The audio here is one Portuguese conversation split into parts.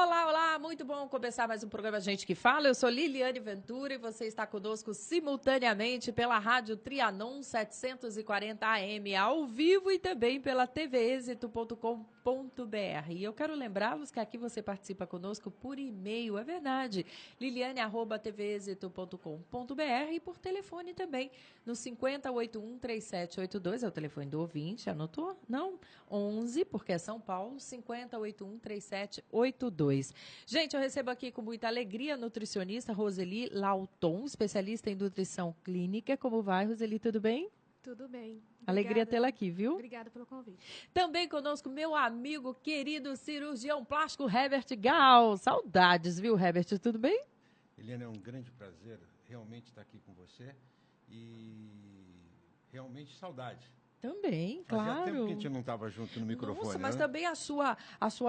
Olá, olá, muito bom começar mais um programa Gente que Fala. Eu sou Liliane Ventura e você está conosco simultaneamente pela Rádio Trianon 740 AM, ao vivo e também pela tvexito.com.br. E eu quero lembrá-los que aqui você participa conosco por e-mail, é verdade, liliane@tvexito.com.br e por telefone também, no 5081-3782, é o telefone do ouvinte, anotou? Não? 11, porque é São Paulo, 5081-3782. Gente, eu recebo aqui com muita alegria a nutricionista Roseli Lauton, especialista em nutrição clínica. Como vai, Roseli? Tudo bem? Tudo bem. Obrigada. Alegria tê-la aqui, viu? Obrigada pelo convite. Também conosco meu amigo, querido cirurgião plástico Herbert Gal. Saudades, viu, Herbert? Tudo bem? Eliana, é um grande prazer realmente estar aqui com você e realmente saudade. Também, Fazia claro. tempo que a gente não estava junto no microfone. Nossa, mas né? também a sua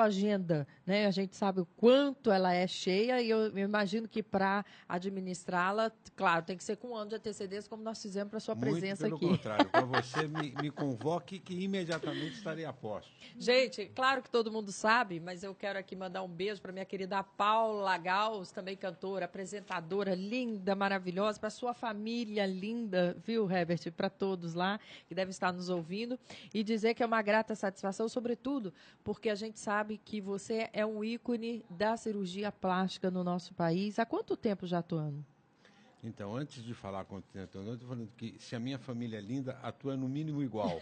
agenda, né? A gente sabe o quanto ela é cheia e eu imagino que para administrá-la, claro, tem que ser com um ano de antecedência, como nós fizemos para sua presença Muito aqui. pelo contrário, para você me convoque que imediatamente estarei a posto. Gente, claro que todo mundo sabe, mas eu quero aqui mandar um beijo para minha querida Paula Gauss, também cantora, apresentadora, linda, maravilhosa, para sua família linda, viu, Herbert? Para todos lá que devem estar nos ouvindo e dizer que é uma grata satisfação, sobretudo porque a gente sabe que você é um ícone da cirurgia plástica no nosso país. Há quanto tempo já atuando? Então, antes de falar quanto tempo, eu estou falando que se a minha família é linda, atua no mínimo igual.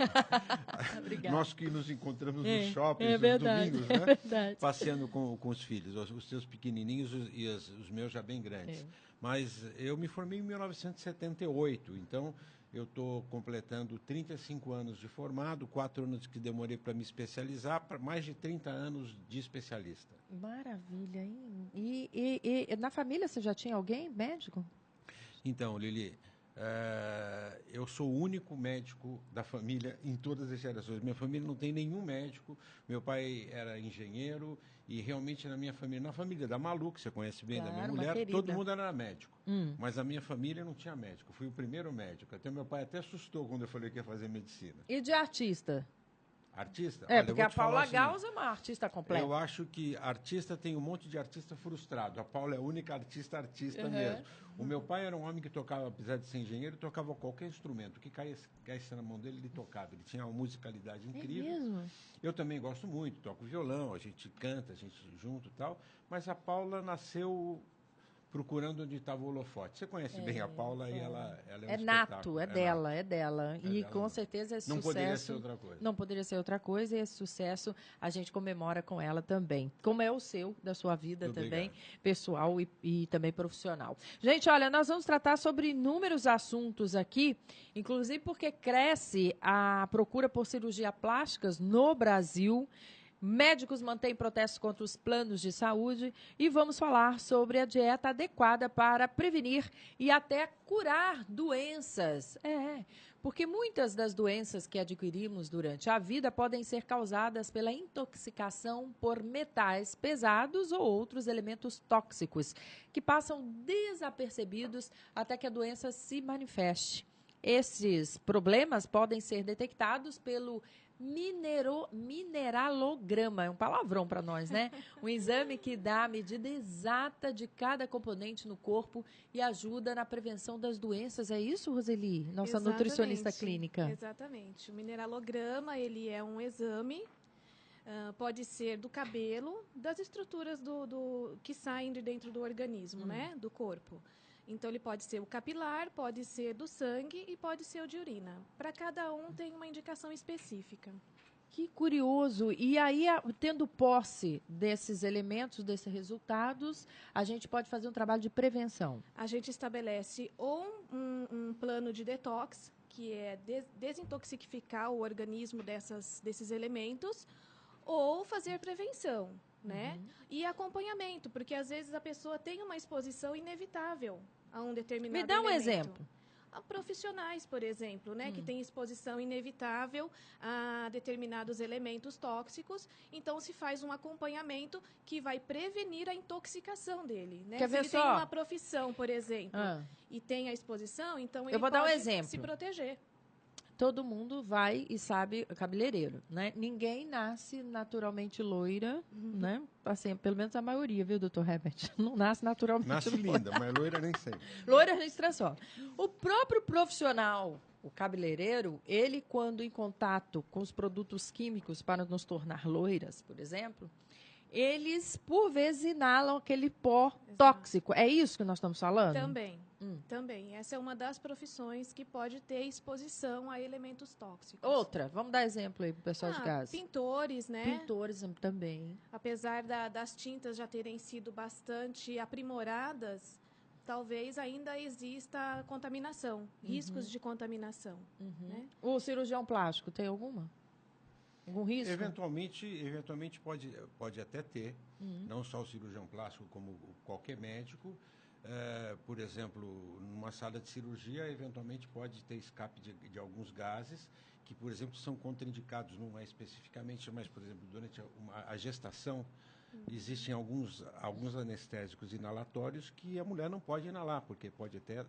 Nós que nos encontramos nos shoppings nos domingos, né? Passeando com os filhos, os seus pequenininhos e os meus já bem grandes. Mas eu me formei em 1978, então eu estou completando 35 anos de formado, 4 anos que demorei para me especializar, para mais de 30 anos de especialista. Maravilha, hein? E na família você já tinha alguém médico? Então, Lili, eu sou o único médico da família em todas as gerações. Minha família não tem nenhum médico. Meu pai era engenheiro e realmente na família da Malu, que você conhece bem, claro, da minha mulher, todo mundo era médico. Mas a minha família não tinha médico. Eu fui o primeiro médico. Até meu pai até assustou quando eu falei que ia fazer medicina. E de artista? Artista? Olha, porque a Paula Gauss é uma artista completa. Eu acho que artista tem um monte de artista frustrado. A Paula é a única artista mesmo. O meu pai era um homem que tocava, apesar de ser engenheiro, tocava qualquer instrumento. O que caísse na mão dele, ele tocava. Ele tinha uma musicalidade incrível. É mesmo? Eu também gosto muito, toco violão, a gente canta, a gente junto e tal. Mas a Paula nasceu procurando onde estava o holofote. Você conhece bem a Paula e ela é um nato, é dela. E com certeza esse não sucesso... poderia ser outra coisa. Não poderia ser outra coisa e esse sucesso a gente comemora com ela também. Como é o seu, da sua vida também, pessoal e também profissional. Gente, olha, nós vamos tratar sobre inúmeros assuntos aqui, inclusive porque cresce a procura por cirurgia plásticas no Brasil. Médicos mantêm protestos contra os planos de saúde e vamos falar sobre a dieta adequada para prevenir e até curar doenças. Porque muitas das doenças que adquirimos durante a vida podem ser causadas pela intoxicação por metais pesados ou outros elementos tóxicos que passam desapercebidos até que a doença se manifeste. Esses problemas podem ser detectados pelo mineralograma, é um palavrão para nós, né? Um exame que dá a medida exata de cada componente no corpo e ajuda na prevenção das doenças. É isso, Roseli? Nossa nutricionista clínica. Exatamente. O mineralograma, ele é um exame, pode ser do cabelo, das estruturas que saem de dentro do organismo, né? Do corpo. Então, ele pode ser o capilar, pode ser do sangue e pode ser o de urina. Para cada um, tem uma indicação específica. Que curioso. E aí, tendo posse desses elementos, desses resultados, a gente pode fazer um trabalho de prevenção. A gente estabelece ou um plano de detox, que é desintoxicar o organismo desses elementos, ou fazer prevenção. Né? E acompanhamento, porque às vezes a pessoa tem uma exposição inevitável a um determinado elemento. Me dá um exemplo. Profissionais, por exemplo, né, que têm exposição inevitável a determinados elementos tóxicos, então se faz um acompanhamento que vai prevenir a intoxicação dele. Né? Se ele tem uma profissão, por exemplo, e tem a exposição, então ele pode se proteger. todo mundo vai e sabe, cabeleireiro, né? Ninguém nasce naturalmente loira, né? Assim, pelo menos a maioria, viu, doutor Herbert? Não nasce naturalmente loira. Nasce linda, mas loira nem sempre. Loira a gente transforma. O próprio profissional, o cabeleireiro, ele, quando em contato com os produtos químicos para nos tornar loiras, por exemplo, eles, por vezes, inalam aquele pó tóxico. É isso que nós estamos falando? Também. Também. Essa é uma das profissões que pode ter exposição a elementos tóxicos. Outra, vamos dar exemplo aí para o pessoal de casa. Pintores, né? Pintores também. Apesar das tintas já terem sido bastante aprimoradas, talvez ainda exista contaminação, riscos de contaminação. Né? O cirurgião plástico tem algum risco? Eventualmente pode até ter, não só o cirurgião plástico, como qualquer médico. Por exemplo, numa sala de cirurgia, eventualmente pode ter escape de alguns gases que, por exemplo, são contraindicados, não é especificamente, mas, por exemplo, durante a gestação, existem alguns anestésicos inalatórios que a mulher não pode inalar, porque pode até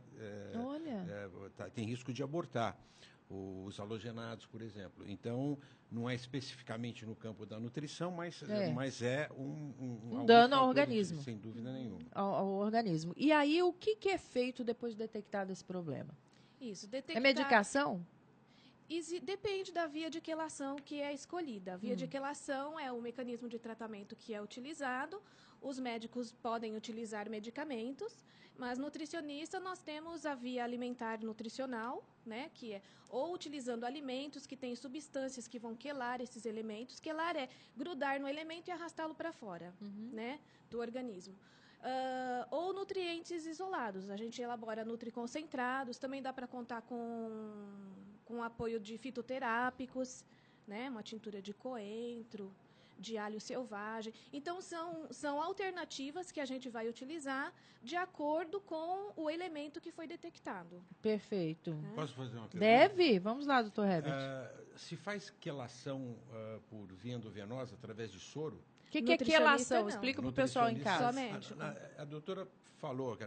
tem risco de abortar. Os halogenados, por exemplo. Então, não é especificamente no campo da nutrição, mas é um dano ao organismo. Sem dúvida nenhuma. Ao organismo. E aí, o que é feito depois de detectado esse problema? Isso, É medicação? Depende da via de quelação que é escolhida. A via de quelação é o mecanismo de tratamento que é utilizado. Os médicos podem utilizar medicamentos, mas nutricionista nós temos a via alimentar nutricional, né, que é ou utilizando alimentos que têm substâncias que vão quelar esses elementos. Quelar é grudar no elemento e arrastá-lo para fora, né, do organismo. Ou nutrientes isolados. A gente elabora nutriconcentrados, também dá para contar com apoio de fitoterápicos, né, uma tintura de coentro, de alho selvagem. Então, são alternativas que a gente vai utilizar de acordo com o elemento que foi detectado. Perfeito. Posso fazer uma pergunta? Deve? Vamos lá, doutor Herbert. Se faz quelação por via endovenosa, através de soro? O que é quelação? Explica para o pessoal em casa. Só médico. A doutora falou, que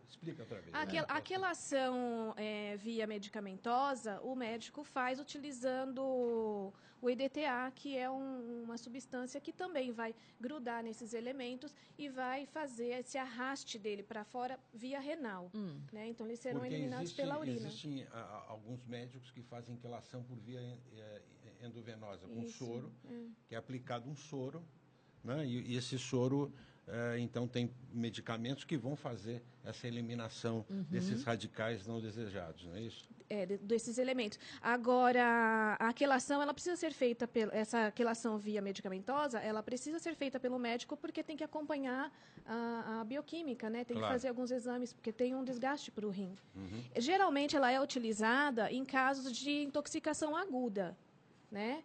explica outra vez. A quelação via medicamentosa, o médico faz utilizando o EDTA, que é uma substância que também vai grudar nesses elementos e vai fazer esse arraste dele para fora via renal. Né? Então, eles serão eliminados pela urina. Existem alguns médicos que fazem quelação por via endovenosa, com soro, que é aplicado um soro, né? E esse soro, então, tem medicamentos que vão fazer essa eliminação desses radicais não desejados, não é isso? Desses elementos. Agora, a quelação, ela precisa ser feita, essa quelação via medicamentosa, ela precisa ser feita pelo médico porque tem que acompanhar a bioquímica, né? Tem que fazer alguns exames, porque tem um desgaste para o rim. Geralmente, ela é utilizada em casos de intoxicação aguda, né?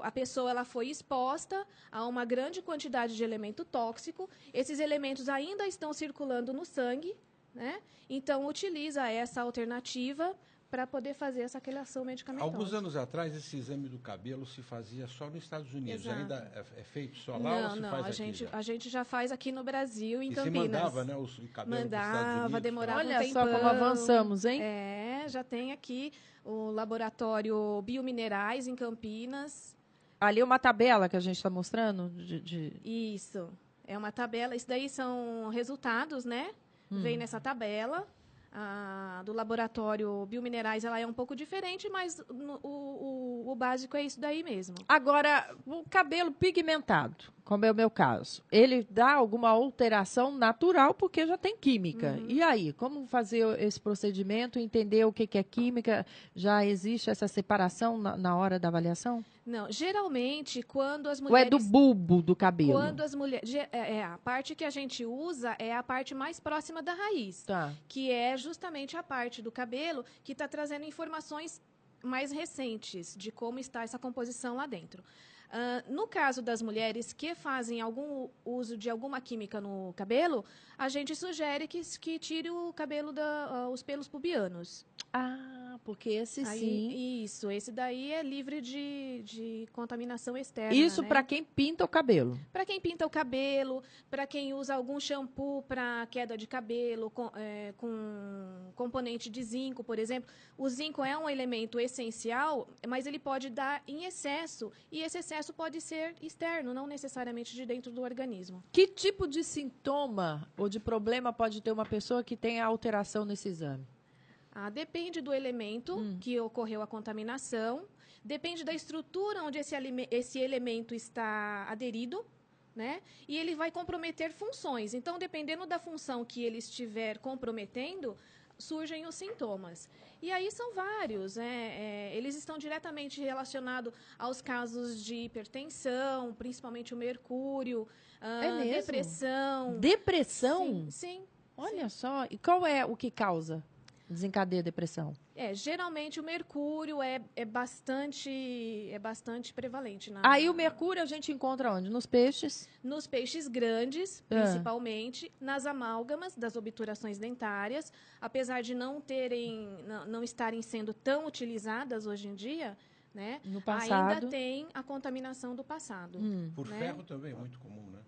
A pessoa ela foi exposta a uma grande quantidade de elemento tóxico, esses elementos ainda estão circulando no sangue, né? Então, utiliza essa alternativa para poder fazer essa quelação medicamentosa. Alguns anos atrás, esse exame do cabelo se fazia só nos Estados Unidos. Exato. Ainda é feito só lá ou se faz aqui? A gente já faz aqui no Brasil, em Campinas. E se mandava, né, o cabelo para os Estados Unidos? Demorava Olha um tempão. só como avançamos, hein? Já tem aqui o laboratório Biominerais em Campinas. Ali uma tabela que a gente está mostrando? Isso, é uma tabela. Isso daí são resultados, né? Vem nessa tabela. Do laboratório Biominerais, ela é um pouco diferente, mas o básico é isso daí mesmo. Agora, o cabelo pigmentado, como é o meu caso, ele dá alguma alteração natural porque já tem química. E aí, como fazer esse procedimento, entender o que é química? Já existe essa separação na hora da avaliação? Não, geralmente, quando as Ou mulheres... é do bulbo do cabelo? Quando as mulheres... a parte que a gente usa é a parte mais próxima da raiz, que é justamente a parte do cabelo que está trazendo informações mais recentes de como está essa composição lá dentro. No caso das mulheres que fazem algum uso de alguma química no cabelo, a gente sugere que tire o cabelo os pelos pubianos. porque esse sim... Isso, esse daí é livre de contaminação externa. Isso, né? para quem pinta o cabelo. Para quem pinta o cabelo, para quem usa algum shampoo para queda de cabelo, com componente de zinco, por exemplo. O zinco é um elemento essencial, mas ele pode dar em excesso, e esse excesso pode ser externo, não necessariamente de dentro do organismo. Que tipo de sintoma ou de problema pode ter uma pessoa que tenha alteração nesse exame? Depende do elemento que ocorreu a contaminação, depende da estrutura onde esse elemento está aderido, né? E ele vai comprometer funções. Então, dependendo da função que ele estiver comprometendo, surgem os sintomas. E aí são vários, né? Eles estão diretamente relacionados aos casos de hipertensão, principalmente o mercúrio, depressão. Depressão? Sim. Olha só. E qual é o que causa? Desencadeia a depressão? Geralmente o mercúrio é bastante prevalente. Aí o mercúrio a gente encontra onde? Nos peixes? Nos peixes grandes, principalmente, nas amálgamas das obturações dentárias. Apesar de não estarem sendo tão utilizadas hoje em dia, né? No passado. Ainda tem a contaminação do passado. Por ferro também é muito comum, né?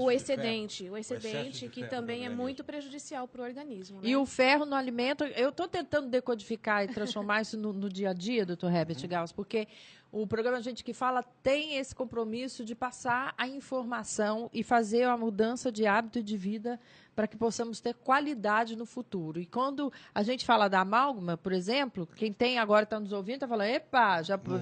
O excedente que também é muito prejudicial para o organismo. Né? E o ferro no alimento, eu estou tentando decodificar e transformar isso no dia a dia, doutor Herbert Gauss, porque o programa Gente que Fala tem esse compromisso de passar a informação e fazer a mudança de hábito e de vida para que possamos ter qualidade no futuro. E quando a gente fala da amálgama, por exemplo, quem tem agora está nos ouvindo, está falando, epa, já... Vou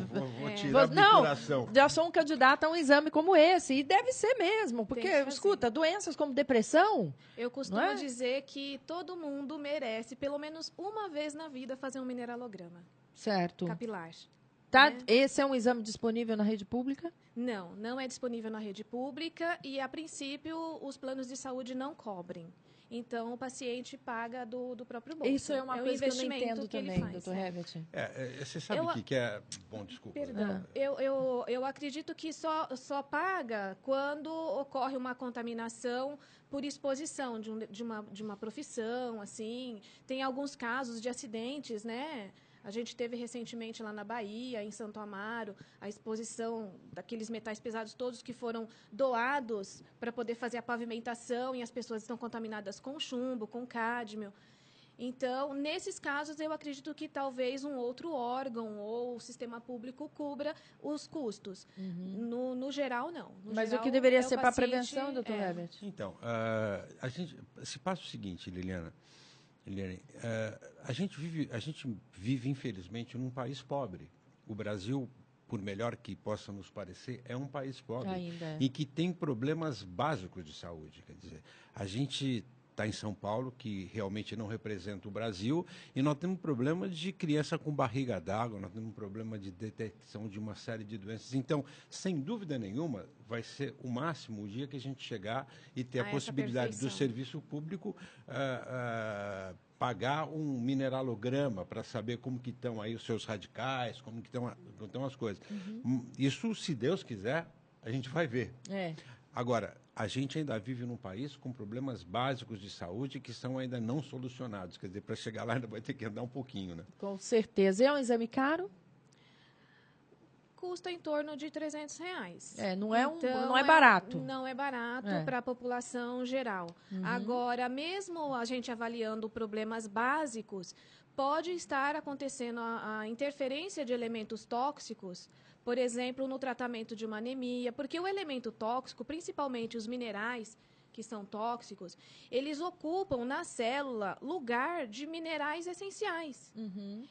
tirar do coração. Já sou um candidato a um exame como esse. E deve ser mesmo, porque, escuta, doenças como depressão... Eu costumo dizer que todo mundo merece, pelo menos uma vez na vida, fazer um mineralograma. Certo. Capilar. Tá, esse é um exame disponível na rede pública? Não é disponível na rede pública e, a princípio, os planos de saúde não cobrem. Então, o paciente paga do próprio bolso. Isso é uma coisa que eu não entendo também, doutor Herbert. Você sabe o que é... Bom, desculpa. Perdão. Eu acredito que só paga quando ocorre uma contaminação por exposição de uma profissão, assim. Tem alguns casos de acidentes, né? A gente teve recentemente lá na Bahia, em Santo Amaro, a exposição daqueles metais pesados todos que foram doados para poder fazer a pavimentação e as pessoas estão contaminadas com chumbo, com cádmio. Então, nesses casos, eu acredito que talvez um outro órgão ou o sistema público cubra os custos. No geral, não. Mas o que deveria ser para a prevenção, doutor Herbert? Então, a gente se passa o seguinte, Liliane, a gente vive, infelizmente, num país pobre. O Brasil, por melhor que possa nos parecer, é um país pobre. Ainda. E que tem problemas básicos de saúde. Quer dizer, a gente está em São Paulo, que realmente não representa o Brasil, e nós temos problema de criança com barriga d'água, nós temos problema de detecção de uma série de doenças. Então, sem dúvida nenhuma, vai ser o máximo o dia que a gente chegar e ter a possibilidade do serviço público pagar um mineralograma para saber como que estão aí os seus radicais, como que estão as coisas. Isso, se Deus quiser, a gente vai ver. Agora, a gente ainda vive num país com problemas básicos de saúde que são ainda não solucionados. Quer dizer, para chegar lá ainda vai ter que andar um pouquinho, né? Com certeza. É um exame caro? Custa em torno de R$300. Não é barato. Não é barato para a população geral. Agora, mesmo a gente avaliando problemas básicos, pode estar acontecendo a interferência de elementos tóxicos, por exemplo, no tratamento de uma anemia, porque o elemento tóxico, principalmente os minerais que são tóxicos, eles ocupam na célula lugar de minerais essenciais.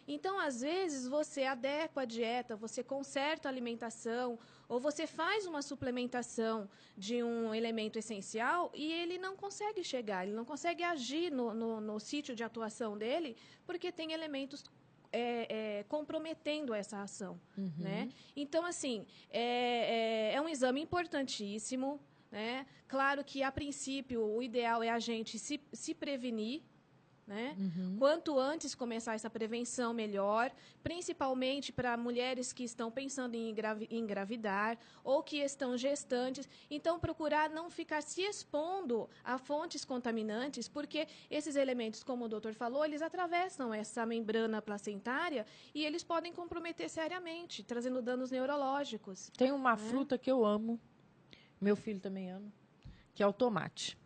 Então, às vezes, você adequa a dieta, você conserta a alimentação, ou você faz uma suplementação de um elemento essencial e ele não consegue chegar, ele não consegue agir no sítio de atuação dele, porque tem elementos comprometendo essa ação. Né? Então, assim, é um exame importantíssimo. Né? Claro que, a princípio, o ideal é a gente se prevenir, né? Quanto antes começar essa prevenção, melhor, principalmente para mulheres que estão pensando em engravidar ou que estão gestantes. Então, procurar não ficar se expondo a fontes contaminantes, porque esses elementos, como o doutor falou, eles atravessam essa membrana placentária e eles podem comprometer seriamente, trazendo danos neurológicos. Tem uma fruta que eu amo, meu filho também ama, que é o tomate.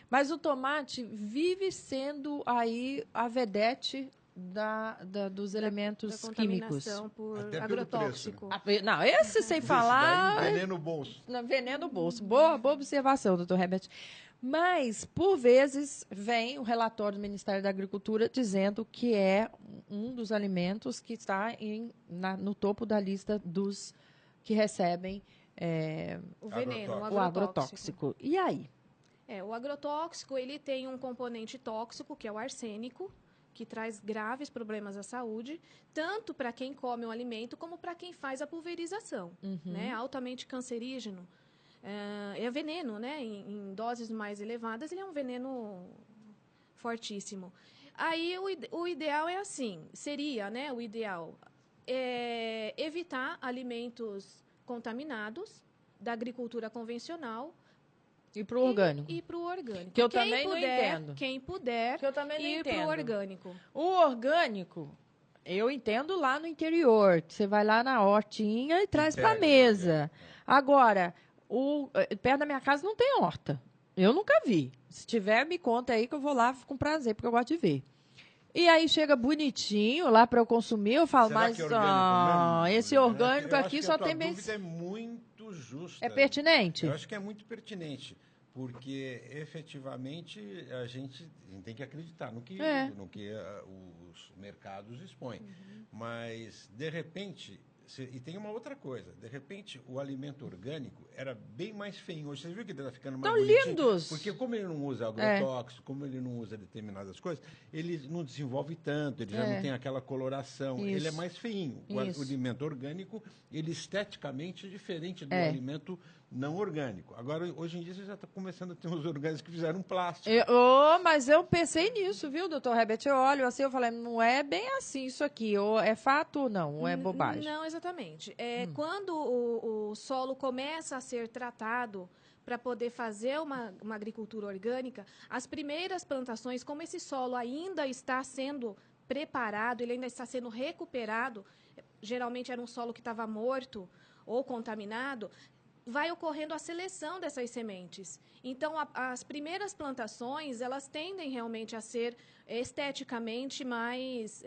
Mas o tomate vive sendo aí a vedete dos elementos da químicos. Por até agrotóxico. Preço, né? Não, esse sem falar... Veneno no bolso. Veneno no bolso. Boa observação, doutor Herbert. Mas, por vezes, vem o relatório do Ministério da Agricultura dizendo que é um dos alimentos que está no topo da lista dos que recebem o veneno, o agrotóxico. E aí? O agrotóxico, ele tem um componente tóxico, que é o arsênico, que traz graves problemas à saúde, tanto para quem come o alimento, como para quem faz a pulverização, né? Altamente cancerígeno. É veneno, né? Em doses mais elevadas, ele é um veneno fortíssimo. Aí, o ideal é assim, seria, né? O ideal é evitar alimentos contaminados da agricultura convencional, e para o orgânico. E para o orgânico. Que eu também não entendo. Quem puder que eu também não ir para o orgânico. O orgânico, eu entendo lá no interior. Você vai lá na hortinha e traz para a mesa. Agora, perto da minha casa não tem horta. Eu nunca vi. Se tiver, me conta aí que eu vou lá com prazer, porque eu gosto de ver. E aí chega bonitinho lá para eu consumir, eu falo, Será mas que é orgânico mesmo? Esse orgânico aqui só tem... A dúvida é muito justa. É pertinente? Eu acho que é muito pertinente, porque efetivamente a gente tem que acreditar no que os mercados expõem. Mas, de repente... E tem uma outra coisa. De repente, o alimento orgânico era bem mais feinho. Hoje, você viu que ele está ficando mais bonitinho? Lindos! Porque como ele não usa agrotóxico, como ele não usa determinadas coisas, ele não desenvolve tanto, ele já não tem aquela coloração. Isso. Ele é mais feinho. O alimento orgânico, ele esteticamente é diferente do alimento não orgânico. Agora, hoje em dia, você já está começando a ter uns orgânicos que fizeram plástico. Mas eu pensei nisso, viu, doutor Herbert? Eu olho assim, eu falei, não é bem assim isso aqui. Ou é fato ou não? Ou é bobagem? Não, exatamente. Quando o solo começa a ser tratado para poder fazer uma agricultura orgânica, as primeiras plantações, como esse solo ainda está sendo preparado, ele ainda está sendo recuperado, geralmente era um solo que estava morto ou contaminado, vai ocorrendo a seleção dessas sementes. Então, as primeiras plantações, elas tendem realmente a ser esteticamente mais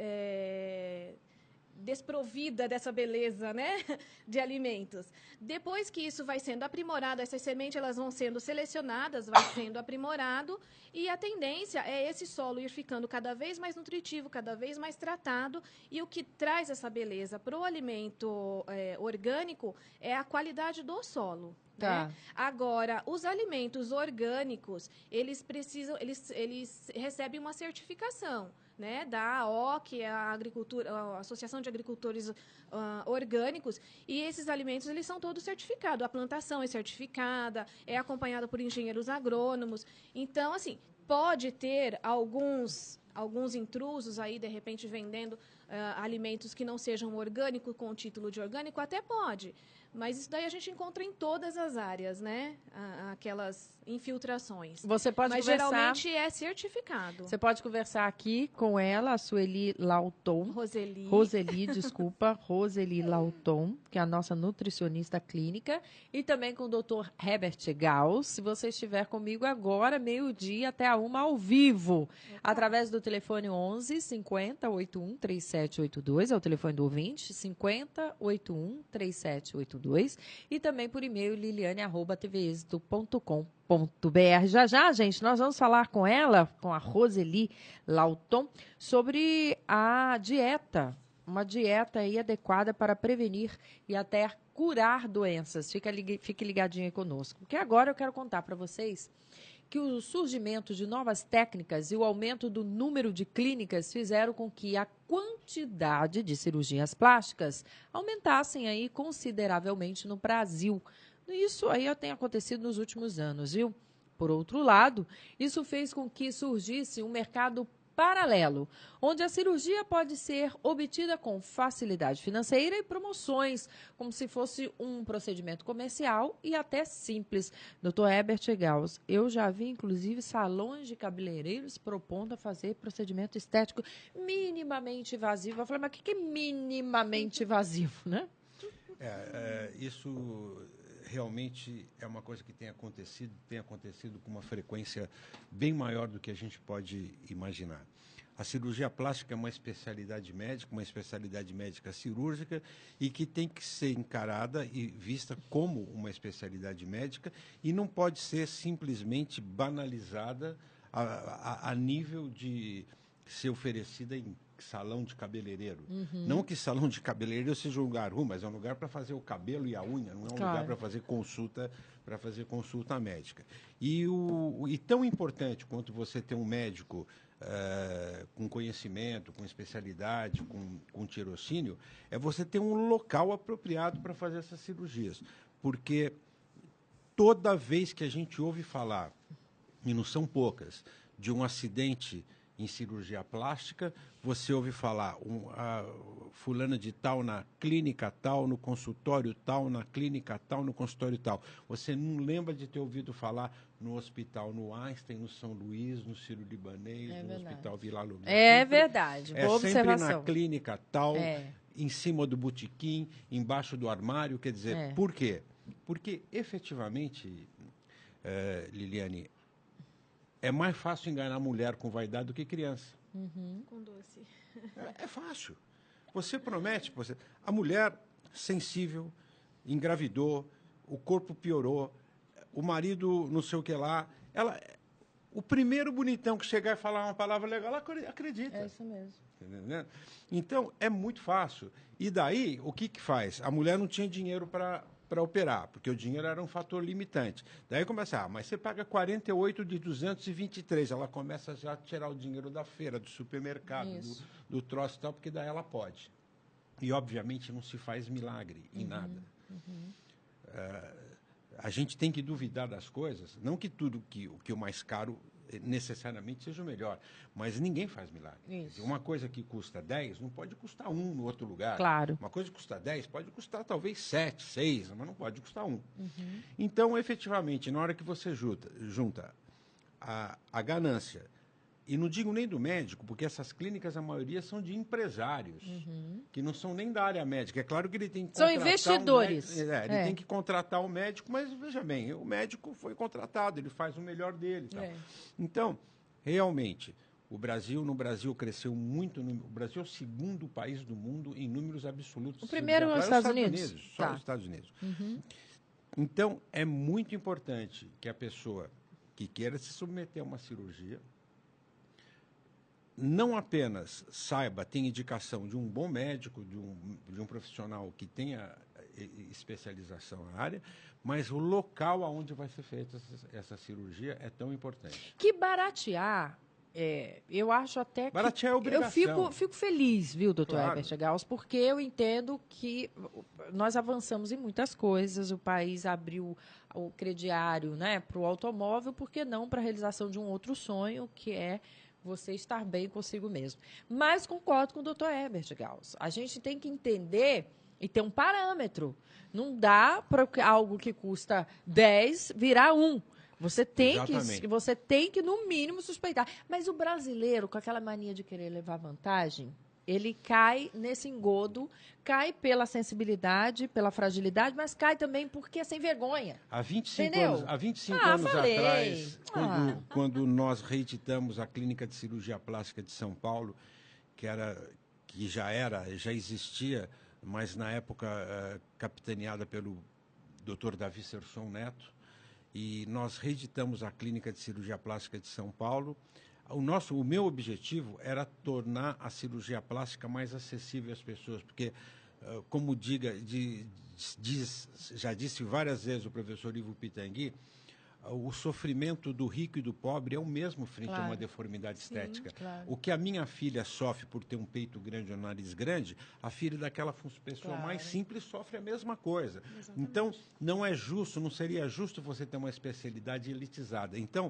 desprovida dessa beleza, né, de alimentos. Depois que isso vai sendo aprimorado, essas sementes elas vão sendo selecionadas, vai sendo aprimorado, e a tendência é esse solo ir ficando cada vez mais nutritivo, cada vez mais tratado, e o que traz essa beleza para o alimento orgânico é a qualidade do solo. Tá. Né? Agora, os alimentos orgânicos, eles recebem uma certificação, né, da AO, que é a Associação de Agricultores Orgânicos, e esses alimentos eles são todos certificados. A plantação é certificada, é acompanhada por engenheiros agrônomos. Então, assim, pode ter alguns intrusos aí, de repente, vendendo alimentos que não sejam orgânicos com o título de orgânico, até pode. Mas isso daí a gente encontra em todas as áreas, né? Aquelas infiltrações. Você pode Mas conversar... geralmente é certificado. Você pode conversar aqui com ela, a Sueli Lauton. Roseli Lauton, que é a nossa nutricionista clínica. E também com o Dr. Herbert Gauss. Se você estiver comigo agora, meio-dia até a 1 ao vivo. Através do telefone 11 50 81 3782. É o telefone do ouvinte. 50 81 3782. E também por e-mail liliane@tvexito.com.br. Já, gente, nós vamos falar com ela, com a Roseli Lauton, sobre a dieta, uma dieta aí adequada para prevenir e até curar doenças. Fique ligadinho aí conosco, porque agora eu quero contar para vocês que o surgimento de novas técnicas e o aumento do número de clínicas fizeram com que a quantidade de cirurgias plásticas aumentassem aí consideravelmente no Brasil. Isso aí tem acontecido nos últimos anos, viu? Por outro lado, isso fez com que surgisse um mercado paralelo, onde a cirurgia pode ser obtida com facilidade financeira e promoções, como se fosse um procedimento comercial e até simples. Dr. Herbert Gauss, eu já vi, inclusive, salões de cabeleireiros propondo a fazer procedimento estético minimamente invasivo. Eu falei, mas o que é minimamente invasivo, né? Isso realmente é uma coisa que tem acontecido com uma frequência bem maior do que a gente pode imaginar. A cirurgia plástica é uma especialidade médica cirúrgica e que tem que ser encarada e vista como uma especialidade médica e não pode ser simplesmente banalizada a nível de ser oferecida em salão de cabeleireiro. Não que salão de cabeleireiro seja um lugar ruim, mas é um lugar para fazer o cabelo e a unha, não é um lugar para fazer consulta médica. E tão importante quanto você ter um médico com conhecimento, com especialidade, com tirocínio, é você ter um local apropriado para fazer essas cirurgias. Porque toda vez que a gente ouve falar, e não são poucas, de um acidente em cirurgia plástica, você ouve falar fulana de tal na clínica tal, no consultório tal, na clínica tal, no consultório tal. Você não lembra de ter ouvido falar no hospital, no Einstein, no São Luís, no Sírio-Libanês, no Hospital Vila Lobos. É verdade, boa observação. Sempre na clínica tal, em cima do botequim, embaixo do armário. Quer dizer, por quê? Porque, efetivamente, Liliane, é mais fácil enganar mulher com vaidade do que criança. Com doce. É fácil. Você promete, a mulher sensível, engravidou, o corpo piorou, o marido não sei o que lá, o primeiro bonitão que chegar e falar uma palavra legal, ela acredita. É isso mesmo. Entendeu? Então, é muito fácil. E daí, o que faz? A mulher não tinha dinheiro para operar, porque o dinheiro era um fator limitante. Daí começa, mas você paga 48 de 223, ela começa já a tirar o dinheiro da feira, do supermercado, do troço e tal, porque daí ela pode. E, obviamente, não se faz milagre em nada. A gente tem que duvidar das coisas, não que tudo que o mais caro necessariamente seja o melhor, mas ninguém faz milagre. Dizer, uma coisa que custa 10 não pode custar 1 no outro lugar. Claro. Uma coisa que custa 10 pode custar talvez 7, 6, mas não pode custar 1. Então, efetivamente, na hora que você junta a ganância, e não digo nem do médico, porque essas clínicas, a maioria, são de empresários, que não são nem da área médica. É claro que ele tem que contratar... São investidores. Ele tem que contratar o médico, mas, veja bem, o médico foi contratado, ele faz o melhor dele. Tal. Então, realmente, no Brasil cresceu muito. O Brasil é o segundo país do mundo em números absolutos. O primeiro é os Estados Unidos? Só os Estados Unidos. Então, é muito importante que a pessoa que queira se submeter a uma cirurgia não apenas tenha indicação de um bom médico, de um profissional que tenha especialização na área, mas o local onde vai ser feita essa cirurgia é tão importante. Que baratear, eu acho até que... Baratear é obrigação. Eu fico feliz, viu, doutor Herbert Gauss, porque eu entendo que nós avançamos em muitas coisas, o país abriu o crediário, né, para o automóvel, por que não para a realização de um outro sonho, que é você estar bem consigo mesmo. Mas concordo com o doutor Herbert Gauss. A gente tem que entender e ter um parâmetro. Não dá para algo que custa 10 virar 1. Você tem que, no mínimo, suspeitar. Mas o brasileiro, com aquela mania de querer levar vantagem, ele cai nesse engodo, cai pela sensibilidade, pela fragilidade, mas cai também porque é sem vergonha. Há 25 anos atrás, quando nós reeditamos a Clínica de Cirurgia Plástica de São Paulo, que já existia, mas na época capitaneada pelo Dr. Davi Serson Neto, e nós reeditamos a Clínica de Cirurgia Plástica de São Paulo. O meu objetivo era tornar a cirurgia plástica mais acessível às pessoas, porque, como já disse várias vezes o professor Ivo Pitangui, o sofrimento do rico e do pobre é o mesmo frente a uma deformidade estética. O que a minha filha sofre por ter um peito grande ou um nariz grande, a filha daquela pessoa mais simples sofre a mesma coisa. Exatamente. Então, não seria justo você ter uma especialidade elitizada. Então,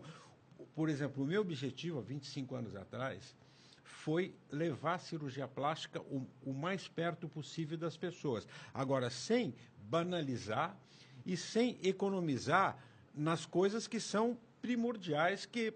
por exemplo, o meu objetivo, há 25 anos atrás, foi levar a cirurgia plástica o mais perto possível das pessoas. Agora, sem banalizar e sem economizar nas coisas que são primordiais, que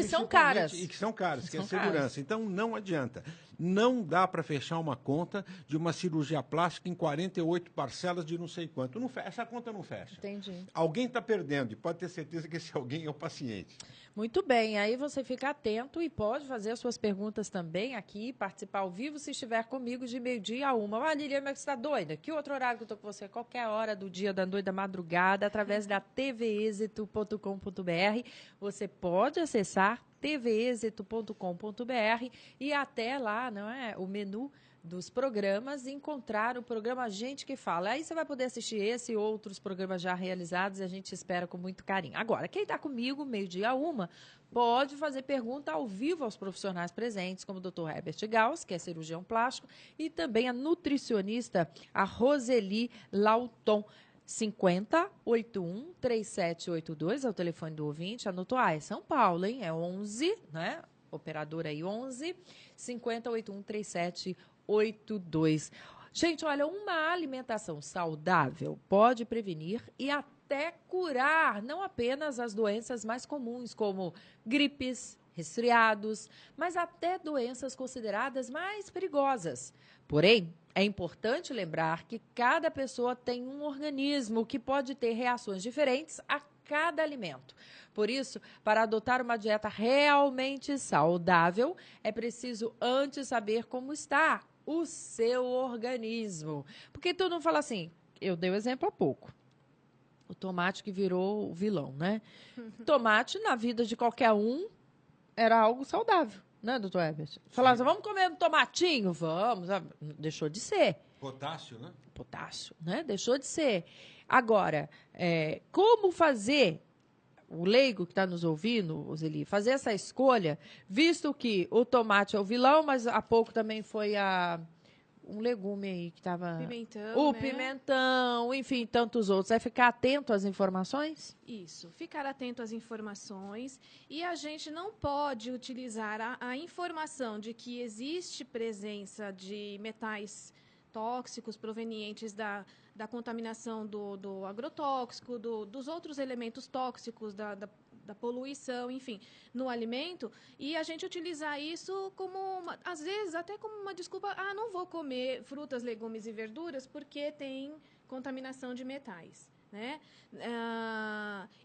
são caras. E que são caras, que é a segurança. Então, não adianta. Não dá para fechar uma conta de uma cirurgia plástica em 48 parcelas de não sei quanto. Não fecha, essa conta não fecha. Entendi. Alguém está perdendo e pode ter certeza que esse alguém é o paciente. Muito bem, aí você fica atento e pode fazer as suas perguntas também aqui, participar ao vivo se estiver comigo de 12h a 1h. Ah, Liliane, mas você está doida? Que outro horário que eu estou com você? Qualquer hora do dia, da noite, da madrugada, através da tvexito.com.br. Você pode acessar tvexito.com.br e até lá, não é, o menu dos programas, encontrar o programa Gente que Fala. Aí você vai poder assistir esse e outros programas já realizados e a gente espera com muito carinho. Agora, quem está comigo, 12h a 1h, pode fazer pergunta ao vivo aos profissionais presentes, como o Dr. Herbert Gauss, que é cirurgião plástico, e também a nutricionista, a Roseli Lauton. 50-81-3782 é o telefone do ouvinte. Anotou? É São Paulo, hein? É 11, né? Operadora aí, 11 5081 3782. Gente, olha, uma alimentação saudável pode prevenir e até curar não apenas as doenças mais comuns, como gripes, resfriados, mas até doenças consideradas mais perigosas. Porém, é importante lembrar que cada pessoa tem um organismo que pode ter reações diferentes a cada alimento. Por isso, para adotar uma dieta realmente saudável, é preciso antes saber como está o seu organismo. Porque tu não fala assim, eu dei o exemplo há pouco, o tomate que virou o vilão, né? Tomate, na vida de qualquer um, era algo saudável, né, doutor Herbert? Falava assim, vamos comer um tomatinho? Vamos. Deixou de ser. Potássio, né? Potássio, né? Deixou de ser. Agora, como fazer, o leigo que está nos ouvindo, Roseli, fazer essa escolha, visto que o tomate é o vilão, mas há pouco também foi um legume aí que estava... Pimentão, o né? pimentão, enfim, tantos outros. É ficar atento às informações? Isso, ficar atento às informações, e a gente não pode utilizar a informação de que existe presença de metais tóxicos provenientes da contaminação do agrotóxico, dos outros elementos tóxicos, da poluição, enfim, no alimento, e a gente utilizar isso como, às vezes, até como uma desculpa, não vou comer frutas, legumes e verduras porque tem contaminação de metais, né?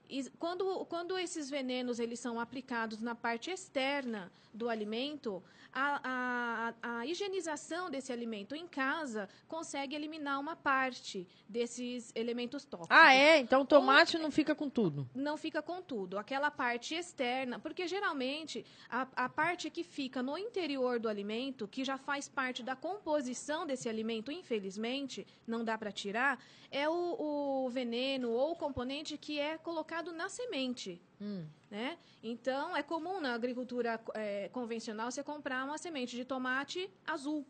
E quando esses venenos eles são aplicados na parte externa do alimento, a higienização desse alimento em casa consegue eliminar uma parte desses elementos tóxicos. Então o tomate não fica com tudo? Não fica com tudo. Aquela parte externa, porque geralmente a parte que fica no interior do alimento, que já faz parte da composição desse alimento, infelizmente, não dá para tirar, é o veneno ou o componente que é colocado na semente. Né? Então, é comum na agricultura convencional você comprar uma semente de tomate azul,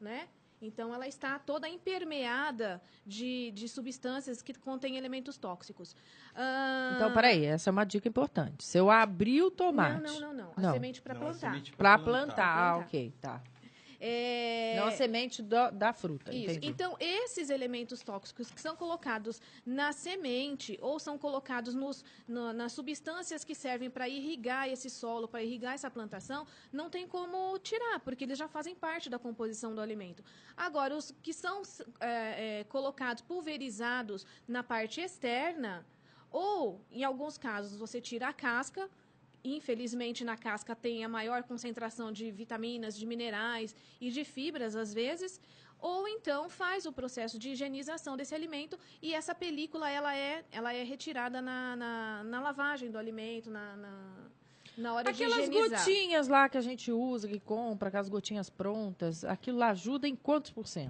né? Então, ela está toda impermeada de substâncias que contêm elementos tóxicos. Então, peraí, essa é uma dica importante. Se eu abrir o tomate... Não. A semente para plantar. Para plantar, ok, tá. Não a semente da fruta. Isso. Entendi. Então, esses elementos tóxicos que são colocados na semente ou são colocados nas substâncias que servem para irrigar esse solo, para irrigar essa plantação, não tem como tirar, porque eles já fazem parte da composição do alimento. Agora, os que são colocados, pulverizados na parte externa, ou, em alguns casos, você tira a casca. Infelizmente, na casca tem a maior concentração de vitaminas, de minerais e de fibras, às vezes, ou então faz o processo de higienização desse alimento e essa película ela é retirada na lavagem do alimento, na hora de higienizar. Aquelas gotinhas lá que a gente usa, que compra, aquelas gotinhas prontas, aquilo lá ajuda em quantos %?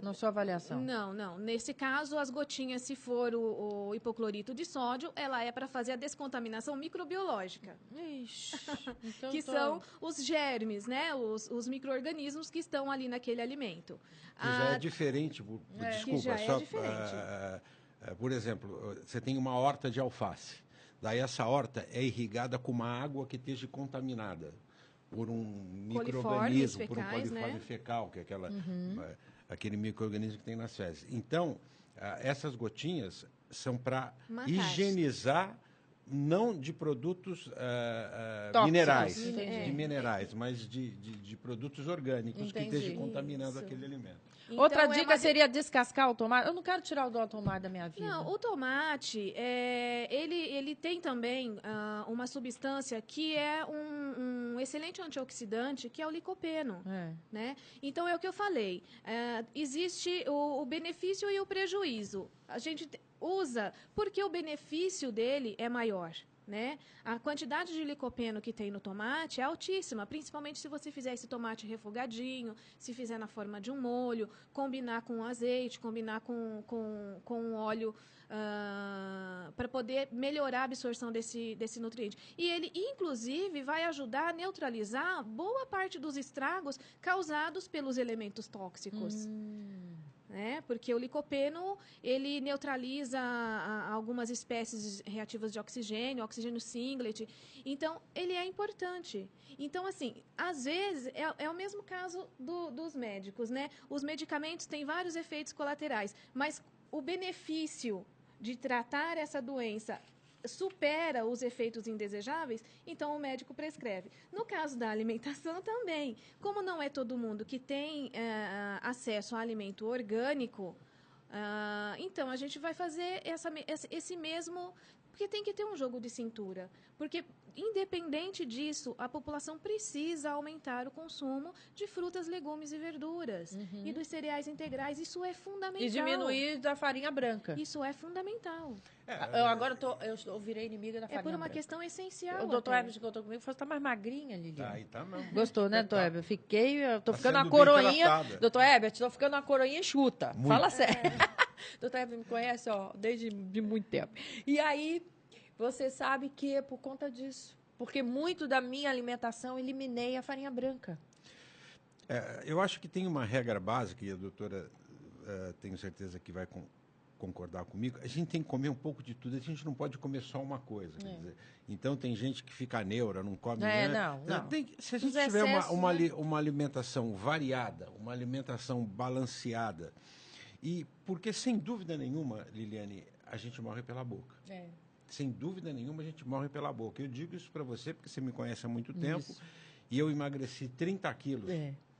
Na sua avaliação? Não. Nesse caso, as gotinhas, se for o hipoclorito de sódio, ela é para fazer a descontaminação microbiológica. Ixi, então que são os germes, né? Os micro-organismos que estão ali naquele alimento. Que já é diferente, desculpa, que já só, é diferente. Por exemplo, você tem uma horta de alface. Daí essa horta é irrigada com uma água que esteja contaminada. por um micro-organismo, por um coliforme né? fecal, que é aquele micro-organismo que tem nas fezes. Então, essas gotinhas são para higienizar, não de produtos minerais, de minerais, mas de produtos orgânicos que estejam contaminando aquele alimento. Então, outra dica seria descascar o tomate. Eu não quero tirar o tomate da minha vida. Não, o tomate, ele tem também uma substância que é um excelente antioxidante, que é o licopeno. Né? Então, é o que eu falei. Existe o benefício e o prejuízo. A gente usa porque o benefício dele é maior. Né? A quantidade de licopeno que tem no tomate é altíssima, principalmente se você fizer esse tomate refogadinho, se fizer na forma de um molho, combinar com azeite, combinar com óleo para poder melhorar a absorção desse nutriente. E ele, inclusive, vai ajudar a neutralizar boa parte dos estragos causados pelos elementos tóxicos. Né? Porque o licopeno, ele neutraliza algumas espécies reativas de oxigênio singlet. Então, ele é importante. Então, assim, às vezes, é o mesmo caso dos médicos, né? Os medicamentos têm vários efeitos colaterais, mas o benefício de tratar essa doença supera os efeitos indesejáveis, então o médico prescreve. No caso da alimentação também, como não é todo mundo que tem acesso a alimento orgânico, então a gente vai fazer esse mesmo... Porque tem que ter um jogo de cintura. Porque, independente disso, a população precisa aumentar o consumo de frutas, legumes e verduras. E dos cereais integrais. Isso é fundamental. E diminuir da farinha branca. Isso é fundamental. Eu virei inimiga da farinha branca. É por uma questão essencial. O doutor Heber que contou comigo falou, você tá mais magrinha, Liliane. Aí tá mesmo. Gostou, né, doutor Heber? Tô ficando uma coroinha. Doutor Heber, tô ficando uma coroinha enxuta. Muito. Fala sério. Doutor Heber me conhece, desde muito tempo. E aí, você sabe que é por conta disso. Porque muito da minha alimentação eliminei a farinha branca. Eu acho que tem uma regra básica, e a doutora tenho certeza que vai concordar comigo. A gente tem que comer um pouco de tudo, a gente não pode comer só uma coisa. Quer dizer, então, tem gente que fica neura, não come... Não. Se a gente tiver uma alimentação variada, uma alimentação balanceada, porque, sem dúvida nenhuma, Liliane, a gente morre pela boca. Sem dúvida nenhuma, a gente morre pela boca. Eu digo isso para você, porque você me conhece há muito tempo, e eu emagreci 30 quilos,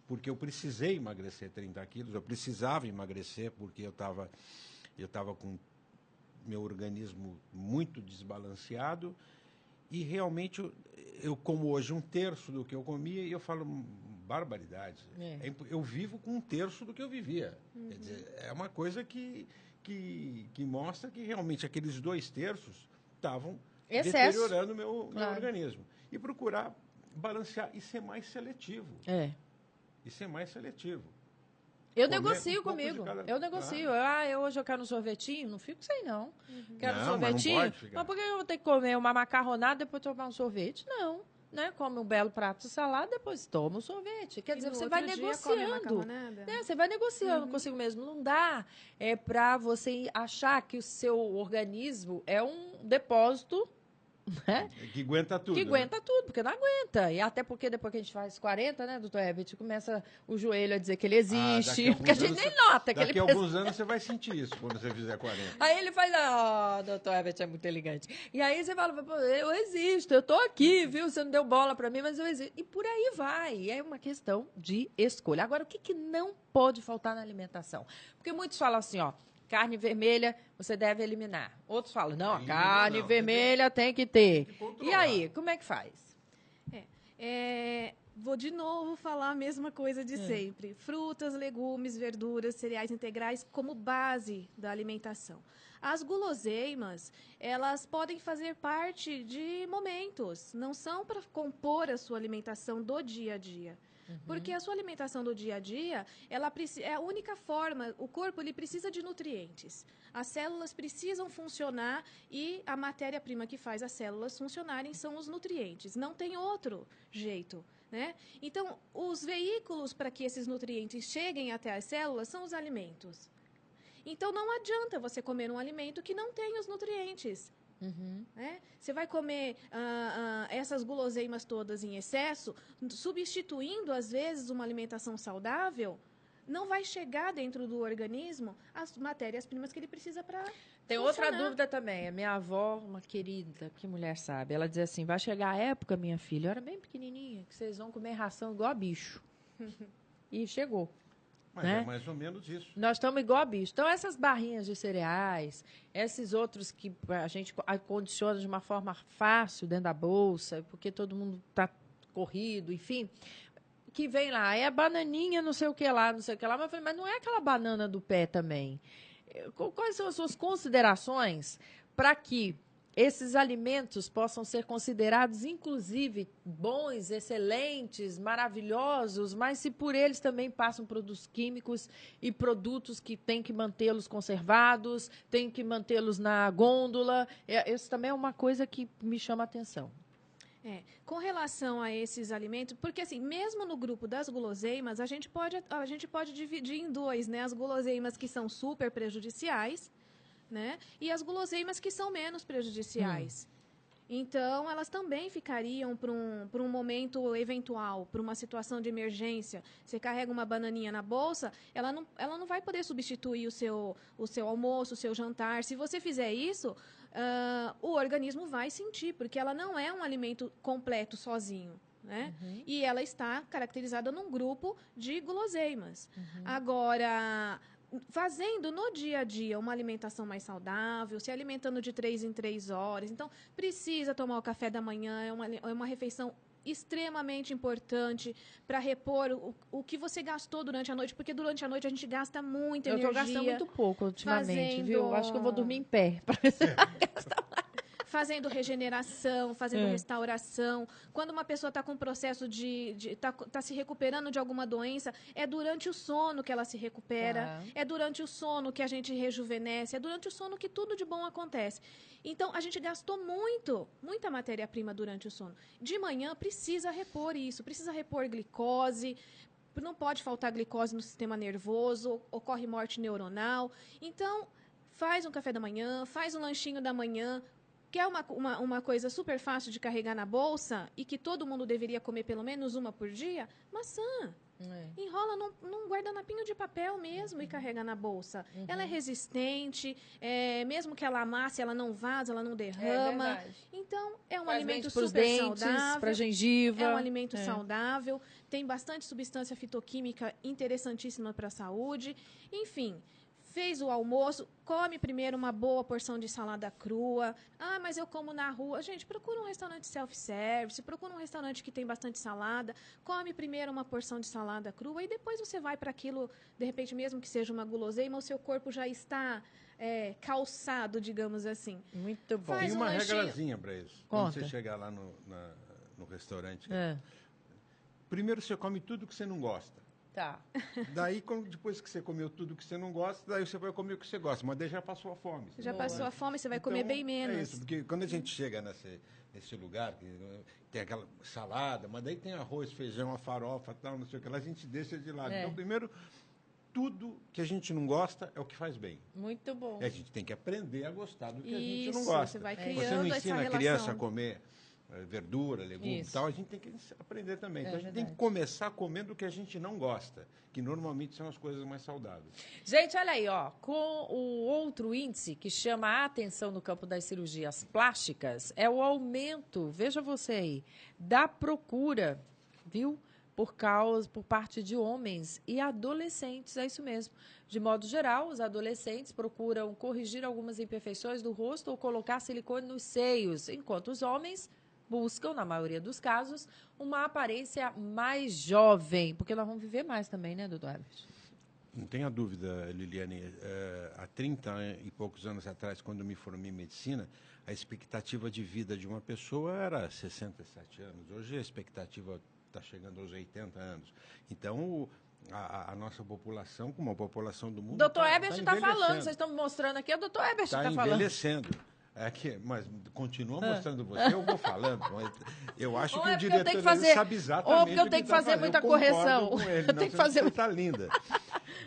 porque eu precisei emagrecer 30 quilos, eu precisava emagrecer, porque eu estava com meu organismo muito desbalanceado, e realmente eu como hoje 1/3 do que eu comia, e eu falo barbaridade. Eu vivo com 1/3 do que eu vivia. Quer dizer, é uma coisa que mostra que realmente aqueles 2/3 estavam deteriorando o meu organismo. E procurar balancear e ser mais seletivo. Eu negocio comigo. Eu negocio. Hoje eu quero um sorvetinho, não fico sem, não. Quero um sorvetinho. Mas por que eu vou ter que comer uma macarronada e depois tomar um sorvete? Não. Né? Come um belo prato de salada, depois toma um sorvete. Quer dizer, você vai negociando. Você vai negociando consigo mesmo. Não dá para você achar que o seu organismo é um depósito, né? Que aguenta tudo. Que aguenta tudo, porque não aguenta. E até porque depois que a gente faz 40, né, doutor Heber, a gente começa o joelho a dizer que ele existe, porque a gente nem nota que ele... Daqui a alguns anos você vai sentir isso, quando você fizer 40. Aí ele faz, doutor Heber é muito elegante. E aí você fala, eu existo, eu tô aqui, viu? Você não deu bola para mim, mas eu existo. E por aí vai. É uma questão de escolha. Agora, o que não pode faltar na alimentação? Porque muitos falam assim, carne vermelha você deve eliminar. Outros falam, não, a carne vermelha tem que ter. E aí, como é que faz? Vou de novo falar a mesma coisa de sempre. Frutas, legumes, verduras, cereais integrais como base da alimentação. As guloseimas, elas podem fazer parte de momentos, não são para compor a sua alimentação do dia a dia. Porque a sua alimentação do dia a dia, é a única forma, o corpo ele precisa de nutrientes. As células precisam funcionar e a matéria-prima que faz as células funcionarem são os nutrientes. Não tem outro jeito, né? Então, os veículos para que esses nutrientes cheguem até as células são os alimentos. Então, não adianta você comer um alimento que não tem os nutrientes. Né? Você vai comer essas guloseimas todas em excesso, substituindo, às vezes, uma alimentação saudável, não vai chegar dentro do organismo as matérias-primas que ele precisa para Tem outra dúvida também. A minha avó, uma querida, que mulher sabe, ela dizia assim, vai chegar a época, minha filha, eu era bem pequenininha, que vocês vão comer ração igual a bicho. E chegou. Mas né? É mais ou menos isso. Nós estamos igual a bicho. Então, essas barrinhas de cereais, esses outros que a gente acondiciona de uma forma fácil dentro da bolsa, porque todo mundo está corrido, enfim, que vem lá, é a bananinha, não sei o que lá, mas eu falei, mas não é aquela banana do pé também. Quais são as suas considerações para que esses alimentos possam ser considerados, inclusive, bons, excelentes, maravilhosos, mas se por eles também passam produtos químicos e produtos que tem que mantê-los conservados, tem que mantê-los na gôndola. Isso também é uma coisa que me chama a atenção. Com relação a esses alimentos, porque assim, mesmo no grupo das guloseimas, a gente pode dividir em dois, né? As guloseimas que são super prejudiciais, né? E as guloseimas que são menos prejudiciais. Então, elas também ficariam para um momento eventual, para uma situação de emergência. Você carrega uma bananinha na bolsa, ela não vai poder substituir o seu almoço, o seu jantar. Se você fizer isso, o organismo vai sentir, porque ela não é um alimento completo sozinho. Né? E ela está caracterizada num grupo de guloseimas. Agora, fazendo no dia a dia uma alimentação mais saudável, se alimentando de 3 em 3 horas. Então, precisa tomar o café da manhã, é uma refeição extremamente importante para repor o que você gastou durante a noite, porque durante a noite a gente gasta muita energia. Eu estou gastando muito pouco ultimamente, viu? Acho que eu vou dormir em pé para gastar mais. Fazendo regeneração, fazendo restauração. Quando uma pessoa está com um processo tá se recuperando de alguma doença, é durante o sono que ela se recupera, é durante o sono que a gente rejuvenesce, é durante o sono que tudo de bom acontece. Então, a gente gastou muita matéria-prima durante o sono. De manhã, precisa repor isso, precisa repor glicose, não pode faltar glicose no sistema nervoso, ocorre morte neuronal. Então, faz um café da manhã, faz um lanchinho da manhã, que é uma coisa super fácil de carregar na bolsa e que todo mundo deveria comer pelo menos uma por dia, maçã. Enrola num guardanapinho de papel mesmo e carrega na bolsa. Ela é resistente, mesmo que ela amasse, ela não vaza, ela não derrama. Então, é um alimento super saudável. Para gengiva. É um alimento saudável, tem bastante substância fitoquímica interessantíssima para a saúde. Enfim, fez o almoço, come primeiro uma boa porção de salada crua. Ah, mas eu como na rua. Gente, procura um restaurante self-service, procura um restaurante que tem bastante salada. Come primeiro uma porção de salada crua e depois você vai para aquilo, de repente, mesmo que seja uma guloseima, o seu corpo já está calçado, digamos assim. Muito bom. Tem uma regrazinha para isso. Conta. Quando você chegar lá no restaurante, primeiro você come tudo que você não gosta. Tá. Daí, depois que você comeu tudo que você não gosta, daí você vai comer o que você gosta. Mas daí já passou a fome. Já passou a fome, você vai comer bem menos. É isso, porque quando a gente chega nesse lugar, tem aquela salada, mas daí tem arroz, feijão, a farofa, tal, não sei o que lá, a gente deixa de lado. Então, primeiro, tudo que a gente não gosta é o que faz bem. Muito bom. E a gente tem que aprender a gostar do que a gente não gosta. Você vai criando você não ensina essa a relação. criança a comer verdura, legumes e tal, a gente tem que aprender também. Então, a gente tem que começar comendo o que a gente não gosta, que normalmente são as coisas mais saudáveis. Gente, olha aí, ó, com o outro índice que chama a atenção no campo das cirurgias plásticas é o aumento, veja você aí, da procura, viu? Por parte de homens e adolescentes, é isso mesmo. De modo geral, os adolescentes procuram corrigir algumas imperfeições do rosto ou colocar silicone nos seios, enquanto os homens buscam, na maioria dos casos, uma aparência mais jovem, porque nós vamos viver mais também, né, doutor Herbert? Não tenha dúvida, Liliane. Há 30 e poucos anos atrás, quando eu me formei em medicina, a expectativa de vida de uma pessoa era 67 anos. Hoje a expectativa está chegando aos 80 anos. Então, a nossa população, como a população do mundo... Doutor Herbert está falando, vocês estão me mostrando aqui, o doutor Herbert está falando. Está envelhecendo. Mas continua mostrando você, eu vou falando. Eu acho que o diretor sabe exatamente. Ou porque eu tenho que fazer muita correção. Eu tenho que fazer. Você está linda.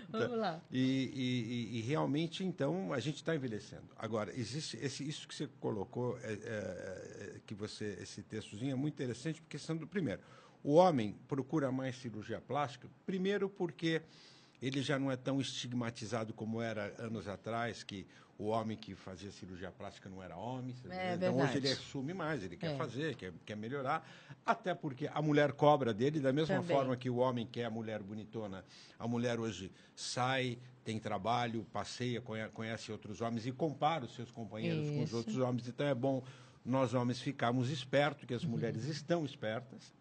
Vamos lá. E realmente, então, a gente está envelhecendo. Agora, existe isso que você colocou, esse textozinho é muito interessante, porque, primeiro, o homem procura mais cirurgia plástica, primeiro porque ele já não é tão estigmatizado como era anos atrás, que o homem que fazia cirurgia plástica não era homem. Então, hoje ele assume mais, ele quer fazer, quer melhorar, até porque a mulher cobra dele, da mesma forma que o homem quer a mulher bonitona. A mulher hoje sai, tem trabalho, passeia, conhece outros homens e compara os seus companheiros com os outros homens. Então, é bom nós homens ficarmos espertos, que as mulheres estão espertas.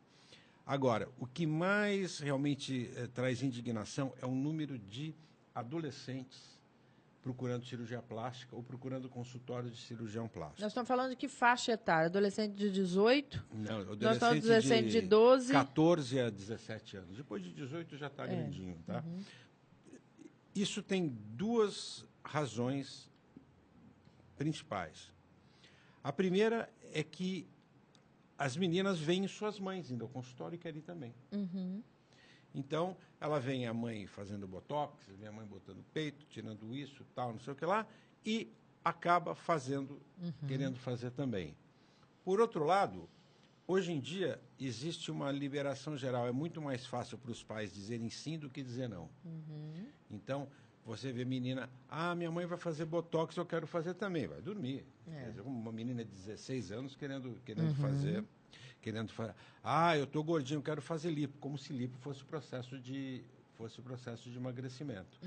Agora, o que mais realmente traz indignação é o número de adolescentes procurando cirurgia plástica ou procurando consultório de cirurgião plástico. Nós estamos falando de que faixa etária? Adolescente de 18? Não, adolescente de 12? 14 a 17 anos. Depois de 18 já está grandinho, tá? Isso tem duas razões principais. A primeira é que as meninas veem suas mães indo ao consultório e querem ir também. Então, ela vem a mãe fazendo botox, vem a mãe botando peito, tirando isso, tal, não sei o que lá, e acaba fazendo, querendo fazer também. Por outro lado, hoje em dia, existe uma liberação geral. É muito mais fácil para os pais dizerem sim do que dizer não. Então, você vê menina, minha mãe vai fazer botox, eu quero fazer também. Vai dormir. Quer dizer, uma menina de 16 anos querendo fazer... eu estou gordinho, eu quero fazer lipo, como se lipo fosse processo de emagrecimento.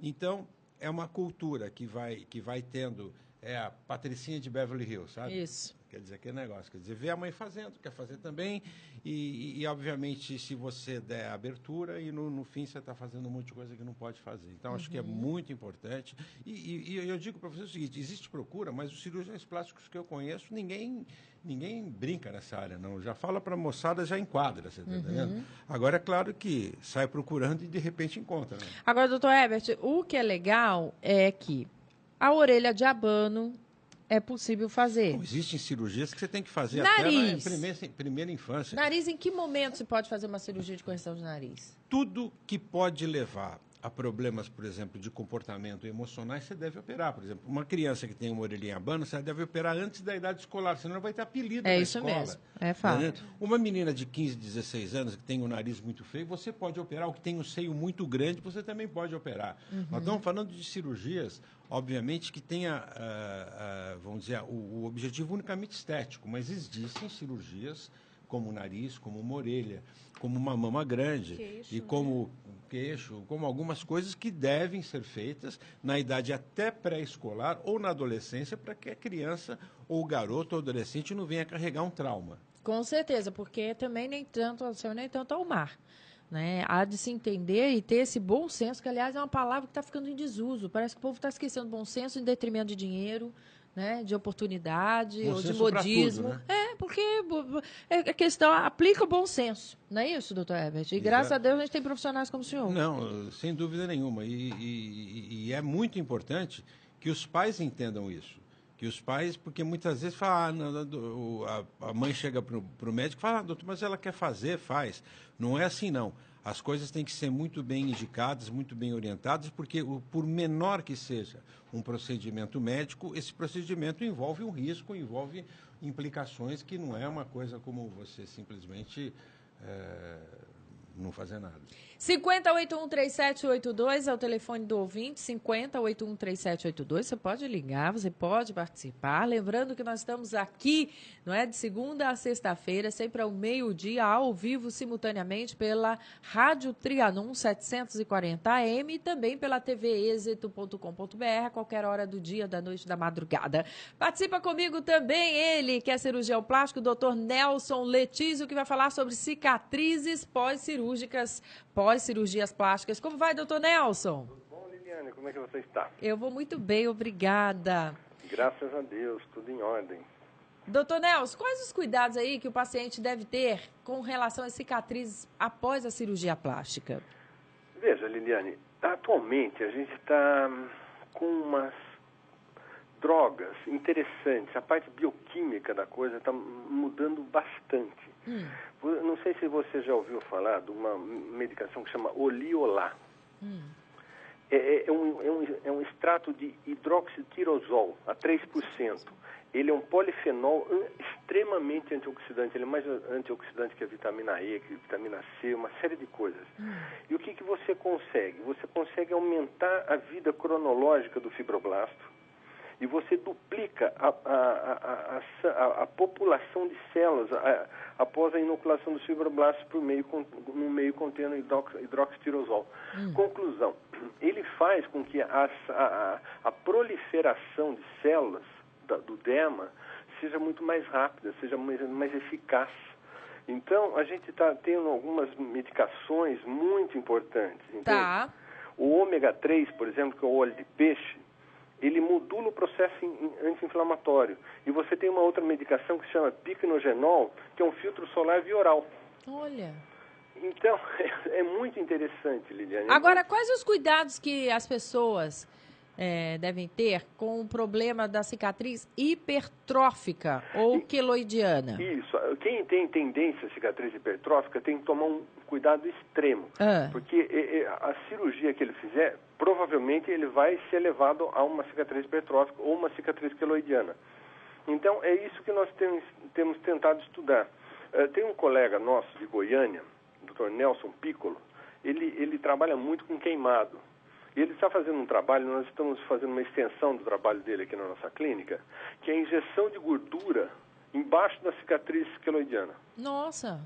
Então, é uma cultura que vai tendo, a Patricinha de Beverly Hills, sabe? Isso. Quer dizer, aquele negócio, vê a mãe fazendo, quer fazer também, e obviamente, se você der abertura, e no fim você está fazendo um monte de coisa que não pode fazer. Então, acho que é muito importante. E eu digo para você o seguinte, existe procura, mas os cirurgiões plásticos que eu conheço, ninguém brinca nessa área, não. Já fala para a moçada, já enquadra, você está entendendo? Agora, é claro que sai procurando e, de repente, encontra. Né? Agora, doutor Herbert, o que é legal é que a orelha de abano é possível fazer. Não, existem cirurgias que você tem que fazer nariz. até na primeira infância. Nariz, em que momento se pode fazer uma cirurgia de correção de nariz? Tudo que pode levar a problemas, por exemplo, de comportamento emocionais, você deve operar. Por exemplo, uma criança que tem uma orelhinha abano, você deve operar antes da idade escolar, senão vai ter apelido na escola. É isso mesmo, é fato. Uma menina de 15, 16 anos que tem o nariz muito feio, você pode operar. O que tem um seio muito grande, você também pode operar. Nós estamos falando de cirurgias, obviamente, que tenha, vamos dizer, o objetivo unicamente estético, mas existem cirurgias como o nariz, como uma orelha, como uma mama grande, queixo, e como queixo, como algumas coisas que devem ser feitas na idade até pré-escolar ou na adolescência, para que a criança ou o garoto ou adolescente não venha carregar um trauma. Com certeza, porque também nem tanto ao mar. Né? Há de se entender e ter esse bom senso, que, aliás, é uma palavra que está ficando em desuso. Parece que o povo está esquecendo bom senso em detrimento de dinheiro, né? De oportunidade bom ou de modismo. Tudo, né? Porque a questão aplica o bom senso. Não é isso, doutor Herbert? E graças a Deus a gente tem profissionais como o senhor. Não, sem dúvida nenhuma. E é muito importante que os pais entendam isso. Que os pais, porque muitas vezes a mãe chega para o médico e fala, doutor, mas ela quer fazer, faz. Não é assim, não. As coisas têm que ser muito bem indicadas, muito bem orientadas, porque por menor que seja um procedimento médico, esse procedimento envolve um risco, envolve implicações que não é uma coisa como você simplesmente não fazer nada. 50813782 é o telefone do ouvinte, 50813782. Você pode ligar, você pode participar. Lembrando que nós estamos aqui, não é, de segunda a sexta-feira, sempre ao meio-dia, ao vivo, simultaneamente, pela Rádio Trianon 740 AM e também pela tvexito.com.br, a qualquer hora do dia, da noite, da madrugada. Participa comigo também ele, que é cirurgião plástico, o doutor Nelson Letísio, que vai falar sobre cicatrizes pós-cirúrgicas, pós-cirurgias plásticas. Como vai, doutor Nelson? Tudo bom, Liliane? Como é que você está? Eu vou muito bem, obrigada. Graças a Deus, tudo em ordem. Doutor Nelson, quais os cuidados aí que o paciente deve ter com relação às cicatrizes após a cirurgia plástica? Veja, Liliane, atualmente a gente está com umas drogas interessantes. A parte bioquímica da coisa está mudando bastante. Não sei se você já ouviu falar de uma medicação que chama Oliolá. é um extrato de hidroxitirosol, a 3%. Ele é um polifenol extremamente antioxidante. Ele é mais antioxidante que a vitamina E, que a vitamina C, uma série de coisas. E o que você consegue? Você consegue aumentar a vida cronológica do fibroblasto e você duplica a população de células após a inoculação dos fibroblastos no meio contendo hidroxitirosol. Conclusão, ele faz com que a proliferação de células do derma seja muito mais rápida, seja mais eficaz. Então, a gente está tendo algumas medicações muito importantes. Tá. O ômega 3, por exemplo, que é o óleo de peixe, ele modula o processo anti-inflamatório. E você tem uma outra medicação que se chama Pycnogenol, que é um filtro solar vioral. Olha. Então, é muito interessante, Liliane. Agora, quais os cuidados que as pessoas devem ter com o problema da cicatriz hipertrófica ou queloidiana? Isso. Quem tem tendência à cicatriz hipertrófica tem que tomar um cuidado extremo. Porque a cirurgia que ele fizer, provavelmente ele vai ser levado a uma cicatriz hipertrófica ou uma cicatriz queloidiana. Então, é isso que nós temos tentado estudar. Tem um colega nosso de Goiânia, o Dr. Nelson Piccolo, ele trabalha muito com queimado. E ele está fazendo um trabalho, nós estamos fazendo uma extensão do trabalho dele aqui na nossa clínica, que é a injeção de gordura embaixo da cicatriz queloidiana. Nossa!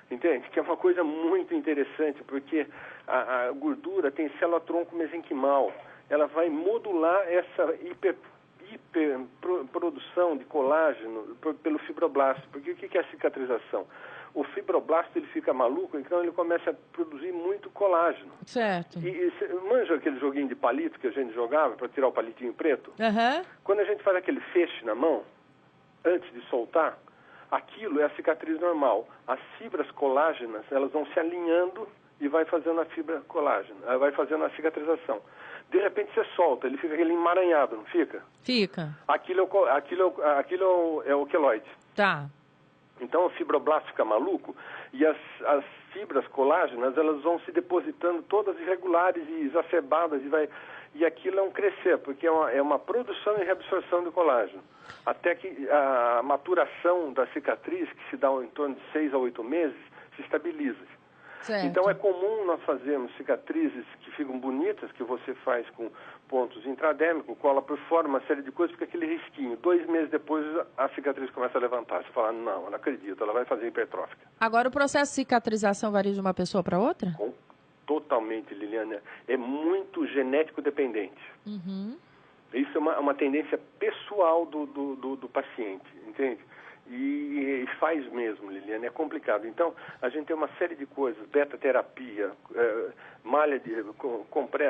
Entende? Que é uma coisa muito interessante, porque a gordura tem célula-tronco mesenquimal. Ela vai modular essa hiperprodução de colágeno pelo fibroblasto. Porque o que é a cicatrização? O fibroblasto ele fica maluco, então ele começa a produzir muito colágeno. Certo. E manja aquele joguinho de palito que a gente jogava para tirar o palitinho preto? Quando a gente faz aquele feixe na mão, antes de soltar, aquilo é a cicatriz normal. As fibras colágenas, elas vão se alinhando e vai fazendo a fibra colágena, vai fazendo a cicatrização. De repente você solta, ele fica aquele emaranhado, não fica? Fica. Aquilo é o queloide. Tá. Então o fibroblasto fica maluco e as fibras colágenas, elas vão se depositando todas irregulares e exacerbadas e aquilo é um crescer, porque é uma produção e reabsorção do colágeno. Até que a maturação da cicatriz, que se dá em torno de 6 a 8 meses, se estabiliza. Certo. Então é comum nós fazermos cicatrizes que ficam bonitas, que você faz com pontos intradérmicos, cola por fora, uma série de coisas, fica aquele risquinho. 2 meses depois a cicatriz começa a levantar. Você fala, não acredito, ela vai fazer hipertrófica. Agora o processo de cicatrização varia de uma pessoa para outra? Totalmente, Liliana. É muito genético dependente. Isso é uma tendência pessoal do paciente, entende? E faz mesmo, Liliane, é complicado. Então, a gente tem uma série de coisas, beta-terapia, malha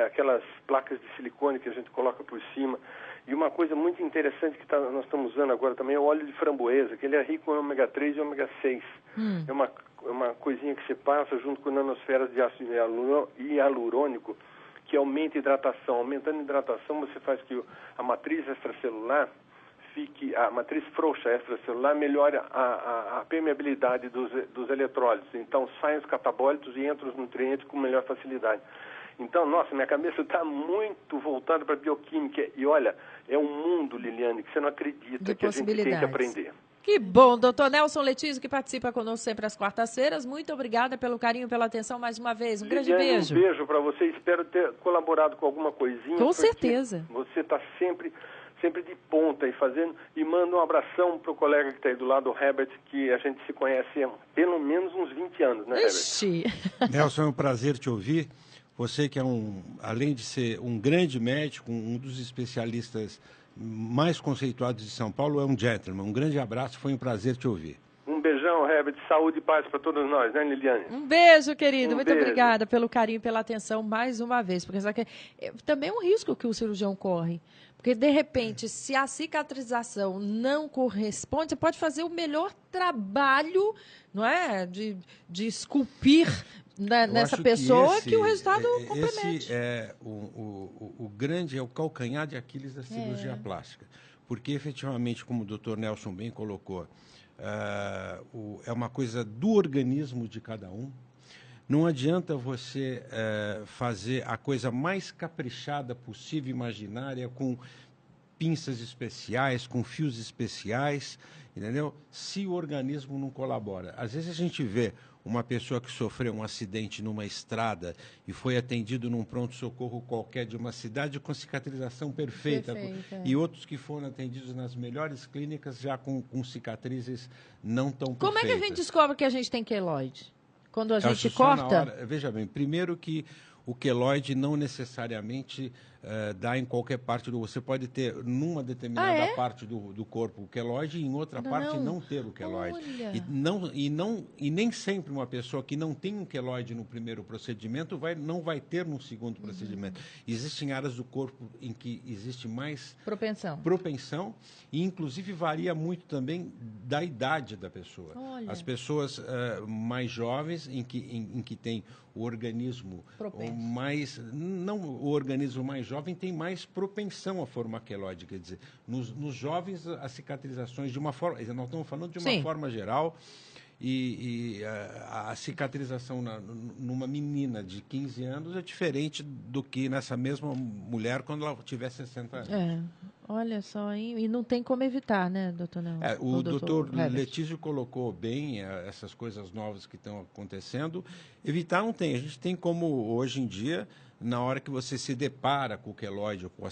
aquelas placas de silicone que a gente coloca por cima. E uma coisa muito interessante que nós estamos usando agora também é o óleo de framboesa, que ele é rico em ômega 3 e ômega 6. É uma coisinha que você passa junto com nanosferas de ácido hialurônico, que aumenta a hidratação. Aumentando a hidratação, você faz que a matriz extracelular a matriz frouxa extracelular melhora a permeabilidade dos eletrólitos. Então, saem os catabólitos e entram os nutrientes com melhor facilidade. Então, nossa, minha cabeça está muito voltada para a bioquímica. E, olha, é um mundo, Liliane, que você não acredita que a gente tem que aprender. Que bom, doutor Nelson Letísio, que participa conosco sempre às quartas-feiras. Muito obrigada pelo carinho, pela atenção mais uma vez. Um grande beijo. Um beijo para você. Espero ter colaborado com alguma coisinha. Com certeza. Você está sempre de ponta e manda um abração para o colega que está aí do lado, o Herbert, que a gente se conhece há pelo menos uns 20 anos, né, Herbert? Ixi. Nelson, é um prazer te ouvir. Você que além de ser um grande médico, um dos especialistas mais conceituados de São Paulo, é um gentleman. Um grande abraço, foi um prazer te ouvir. Um beijão, Herbert, saúde e paz para todos nós, né, Liliane? Um beijo, querido. Muito obrigada pelo carinho e pela atenção mais uma vez, porque também é um risco que o cirurgião corre. Porque, de repente, se a cicatrização não corresponde, você pode fazer o melhor trabalho, não é? De esculpir nessa pessoa que o resultado compromete. Esse é o grande, é o calcanhar de Aquiles da cirurgia plástica. Porque, efetivamente, como o doutor Nelson bem colocou, é uma coisa do organismo de cada um. Não adianta você fazer a coisa mais caprichada possível, imaginária, com pinças especiais, com fios especiais, entendeu? Se o organismo não colabora. Às vezes a gente vê uma pessoa que sofreu um acidente numa estrada e foi atendido num pronto-socorro qualquer de uma cidade com cicatrização perfeita. E outros que foram atendidos nas melhores clínicas já com cicatrizes não tão perfeitas. Como é que a gente descobre que a gente tem queloide? Quando a gente corta? Veja bem, primeiro que o queloide não necessariamente dá em qualquer parte do... Você pode ter numa determinada parte do corpo o queloide e em outra parte não ter o queloide. E nem sempre uma pessoa que não tem um queloide no primeiro procedimento não vai ter no segundo procedimento. Existem áreas do corpo em que existe mais propensão e inclusive varia muito também da idade da pessoa. Olha. As pessoas mais jovens em que tem o organismo o organismo mais jovem tem mais propensão a formar queloide, quer dizer, nos jovens as cicatrizações de uma forma, nós estamos falando de uma forma geral, e a cicatrização numa menina de 15 anos é diferente do que nessa mesma mulher quando ela tiver 60 anos. Olha só, hein? E não tem como evitar, né, doutor Nelson? O doutor Letísio colocou bem essas coisas novas que estão acontecendo. Evitar não tem. A gente tem como, hoje em dia, na hora que você se depara com o queloide ou com a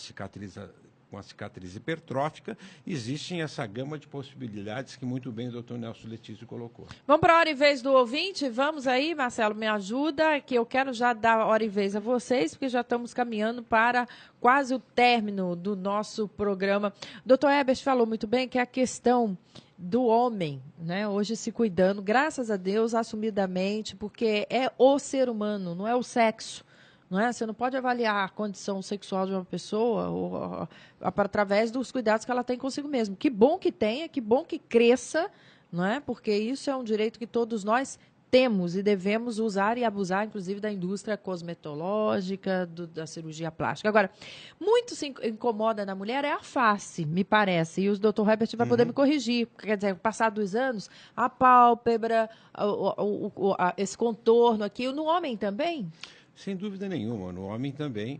cicatriz hipertrófica, existem essa gama de possibilidades que muito bem o doutor Nelson Letísio colocou. Vamos para a hora e vez do ouvinte? Vamos aí, Marcelo, me ajuda, que eu quero já dar a hora e vez a vocês, porque já estamos caminhando para quase o término do nosso programa. O doutor Herbert falou muito bem que é a questão do homem, né, hoje se cuidando, graças a Deus, assumidamente, porque é o ser humano, não é o sexo. Não é? Você não pode avaliar a condição sexual de uma pessoa através dos cuidados que ela tem consigo mesma. Que bom que tenha, que bom que cresça, não é? Porque isso é um direito que todos nós temos e devemos usar e abusar, inclusive, da indústria cosmetológica, da cirurgia plástica. Agora, muito se incomoda na mulher é a face, me parece, e o doutor Herbert vai poder me corrigir. Quer dizer, passar dos anos, a pálpebra, esse contorno aqui, no homem também? Sem dúvida nenhuma, no homem também.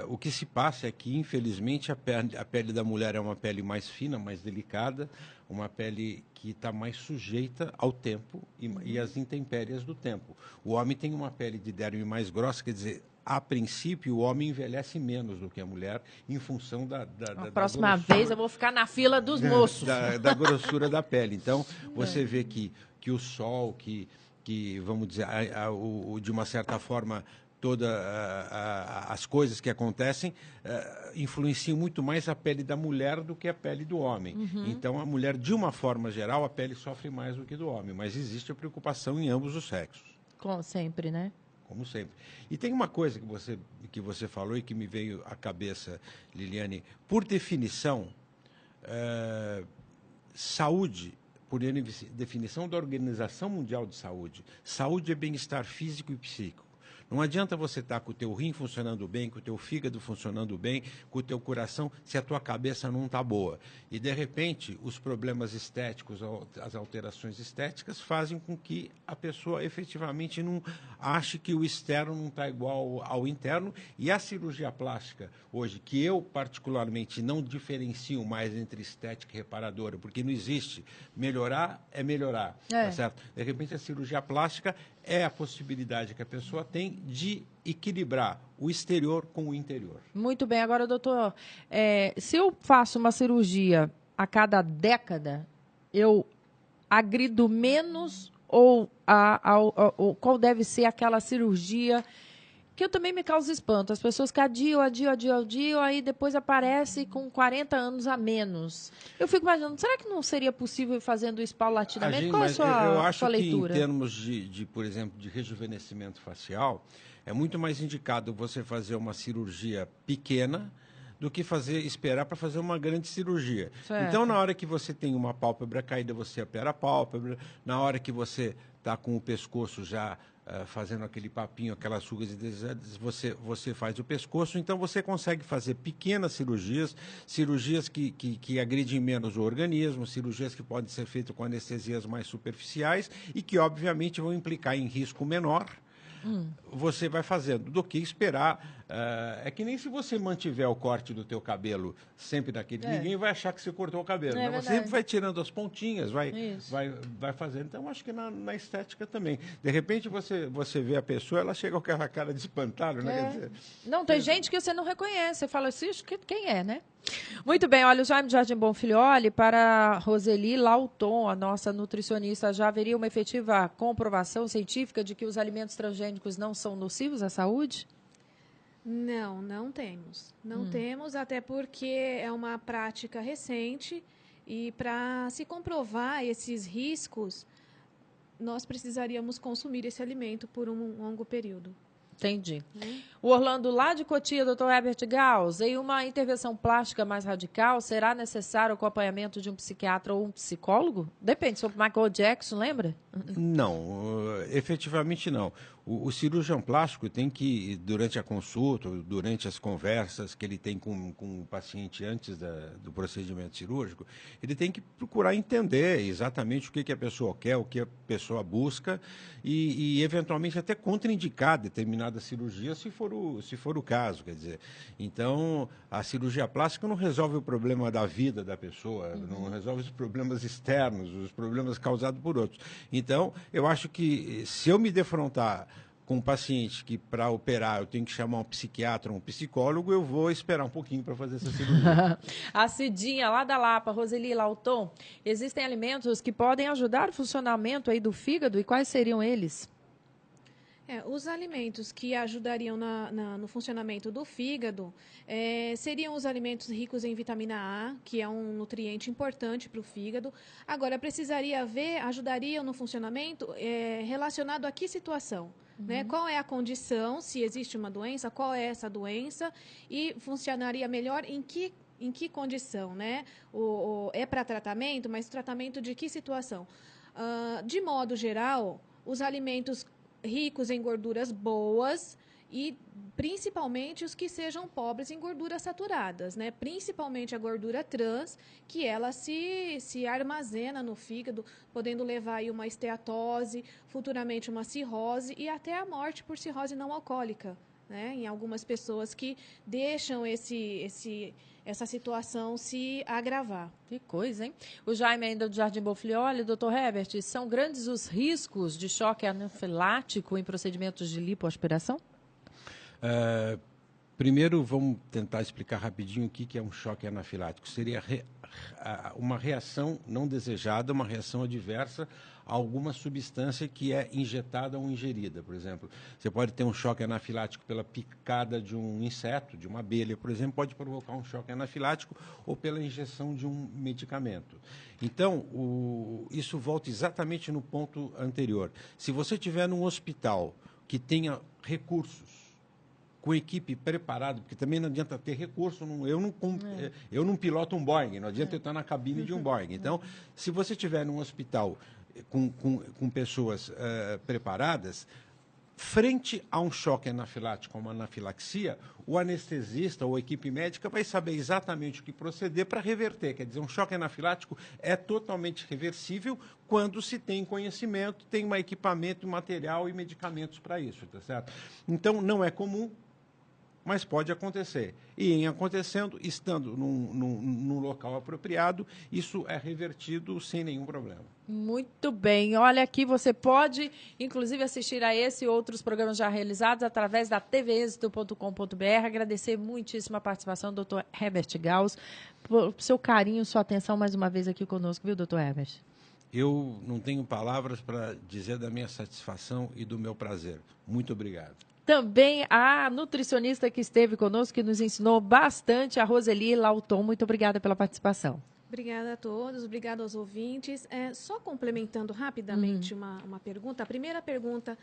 O que se passa é que, infelizmente, a pele da mulher é uma pele mais fina, mais delicada, uma pele que está mais sujeita ao tempo e às intempéries do tempo. O homem tem uma pele de derme mais grossa, quer dizer, a princípio, o homem envelhece menos do que a mulher, em função da próxima vez eu vou ficar na fila dos moços. Da grossura da pele. Então, você vê que o sol, que vamos dizer, de uma certa forma, todas as coisas que acontecem influenciam muito mais a pele da mulher do que a pele do homem. Então, a mulher, de uma forma geral, a pele sofre mais do que do homem, mas existe a preocupação em ambos os sexos. Como sempre, né? Como sempre. E tem uma coisa que você falou e que me veio à cabeça, Liliane. Por definição, saúde, por definição da Organização Mundial de Saúde, saúde é bem-estar físico e psíquico. Não adianta você estar com o teu rim funcionando bem, com o teu fígado funcionando bem, com o teu coração, se a tua cabeça não está boa. E, de repente, os problemas estéticos, as alterações estéticas, fazem com que a pessoa efetivamente não ache que o externo não está igual ao interno. E a cirurgia plástica, hoje, que eu particularmente não diferencio mais entre estética e reparadora, porque não existe. Melhorar é melhorar, tá certo? De repente, a cirurgia plástica é a possibilidade que a pessoa tem de equilibrar o exterior com o interior. Muito bem. Agora, doutor, se eu faço uma cirurgia a cada década, eu agrido menos ou qual deve ser aquela cirurgia que eu também me causa espanto? As pessoas que adiam, aí depois aparece com 40 anos a menos. Eu fico imaginando, será que não seria possível ir fazendo isso paulatinamente? Qual é a sua leitura? Eu acho que em termos por exemplo, de rejuvenescimento facial, é muito mais indicado você fazer uma cirurgia pequena do que esperar para fazer uma grande cirurgia. Certo. Então, na hora que você tem uma pálpebra caída, você opera a pálpebra. Na hora que você está com o pescoço já fazendo aquele papinho, aquelas rugas e desejadas, você faz o pescoço. Então, você consegue fazer pequenas cirurgias que agridem menos o organismo, cirurgias que podem ser feitas com anestesias mais superficiais e que, obviamente, vão implicar em risco menor você vai fazendo, do que esperar. É que nem se você mantiver o corte do teu cabelo sempre daquele, ninguém vai achar que você cortou o cabelo. Né? Você sempre vai tirando as pontinhas, vai fazendo. Então, acho que na estética também. De repente, você vê a pessoa, ela chega com aquela cara de espantalho, né? Quer dizer, não, tem gente que você não reconhece. Você fala assim, quem é, né? Muito bem, olha, o Jaime Jardim Bonfilioli, para Roseli Lauton, a nossa nutricionista, já haveria uma efetiva comprovação científica de que os alimentos transgênicos não são nocivos à saúde? Não temos. Não temos, até porque é uma prática recente e para se comprovar esses riscos, nós precisaríamos consumir esse alimento por um longo período. Entendi. O Orlando, lá de Cotia, Dr. Herbert Gauss, em uma intervenção plástica mais radical, será necessário o acompanhamento de um psiquiatra ou um psicólogo? Depende, sobre Michael Jackson, lembra? Não, efetivamente não. O cirurgião plástico tem que, durante a consulta, durante as conversas que ele tem com o paciente antes do procedimento cirúrgico, ele tem que procurar entender exatamente o que a pessoa quer, o que a pessoa busca e eventualmente até contraindicar determinada cirurgia, se for o caso. Quer dizer, então, a cirurgia plástica não resolve o problema da vida da pessoa, não resolve os problemas externos, os problemas causados por outros. Então, eu acho que se eu me defrontar com um paciente que, para operar, eu tenho que chamar um psiquiatra ou um psicólogo, eu vou esperar um pouquinho para fazer essa cirurgia. A Cidinha, lá da Lapa, Roseli Lauton, existem alimentos que podem ajudar o funcionamento aí do fígado, e quais seriam eles? Os alimentos que ajudariam no funcionamento do fígado seriam os alimentos ricos em vitamina A, que é um nutriente importante para o fígado. Agora, ajudariam no funcionamento relacionado a que situação? Né? Qual é a condição, se existe uma doença, qual é essa doença e funcionaria melhor em que condição? Né? É para tratamento, mas tratamento de que situação? De modo geral, os alimentos ricos em gorduras boas e principalmente os que sejam pobres em gorduras saturadas, né? Principalmente a gordura trans, que ela se armazena no fígado, podendo levar aí uma esteatose, futuramente uma cirrose e até a morte por cirrose não alcoólica, né? Em algumas pessoas que deixam essa situação se agravar. Que coisa, hein? O Jaime ainda do Jardim Bonfilioli, doutor Herbert, são grandes os riscos de choque anafilático em procedimentos de lipoaspiração? Primeiro, vamos tentar explicar rapidinho o que é um choque anafilático. Seria uma reação não desejada, uma reação adversa a alguma substância que é injetada ou ingerida. Por exemplo, você pode ter um choque anafilático pela picada de um inseto, de uma abelha, por exemplo, pode provocar um choque anafilático ou pela injeção de um medicamento. Então, isso volta exatamente no ponto anterior. Se você estiver num hospital que tenha recursos, com equipe preparada, porque também não adianta ter recurso, eu não piloto um Boeing, não adianta eu estar na cabine de um Boeing. Então, se você estiver num hospital com pessoas preparadas, frente a um choque anafilático, uma anafilaxia, o anestesista ou a equipe médica vai saber exatamente o que proceder para reverter. Quer dizer, um choque anafilático é totalmente reversível quando se tem conhecimento, tem um equipamento, material e medicamentos para isso, tá certo? Então, não é comum, mas pode acontecer. E em acontecendo, estando num local apropriado, isso é revertido sem nenhum problema. Muito bem. Olha aqui, você pode, inclusive, assistir a esse e outros programas já realizados através da tvexito.com.br. Agradecer muitíssimo a participação do Dr. Herbert Gauss, por seu carinho, sua atenção mais uma vez aqui conosco, viu, Dr. Herbert? Eu não tenho palavras para dizer da minha satisfação e do meu prazer. Muito obrigado. Também a nutricionista que esteve conosco, que nos ensinou bastante, a Roseli Lauton. Muito obrigada pela participação. Obrigada a todos, obrigada aos ouvintes. Só complementando rapidamente uma pergunta. A primeira pergunta,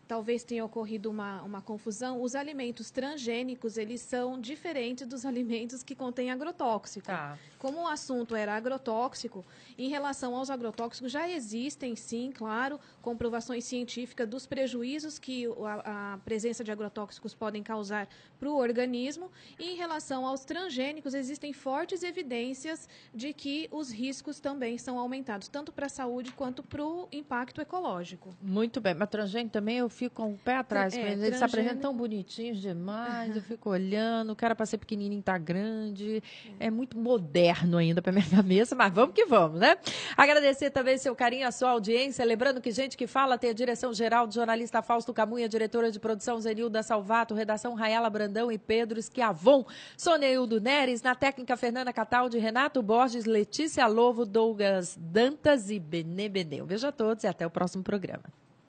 talvez tenha ocorrido uma confusão. Os alimentos transgênicos, eles são diferentes dos alimentos que contêm agrotóxico. Tá. Como o assunto era agrotóxico, em relação aos agrotóxicos, já existem, sim, claro, comprovações científicas dos prejuízos que a presença de agrotóxicos podem causar para o organismo. E em relação aos transgênicos, existem fortes evidências de que que os riscos também são aumentados, tanto para a saúde quanto para o impacto ecológico. Muito bem, mas transgênico também eu fico com o pé atrás, eles se apresentam tão bonitinhos demais, eu fico olhando, o cara para ser pequenininho tá grande, é muito moderno ainda para minha cabeça, mas vamos que vamos, né? Agradecer também seu carinho, a sua audiência, lembrando que Gente que Fala tem a direção geral do jornalista Fausto Camunha, diretora de produção Zenilda Salvato, redação Raiala Brandão e Pedro Schiavon, Soneildo Neres, na técnica Fernanda Cataldi, Renato Borges, Letícia Lovo, Douglas Dantas e Benê Benê. Um beijo a todos e até o próximo programa.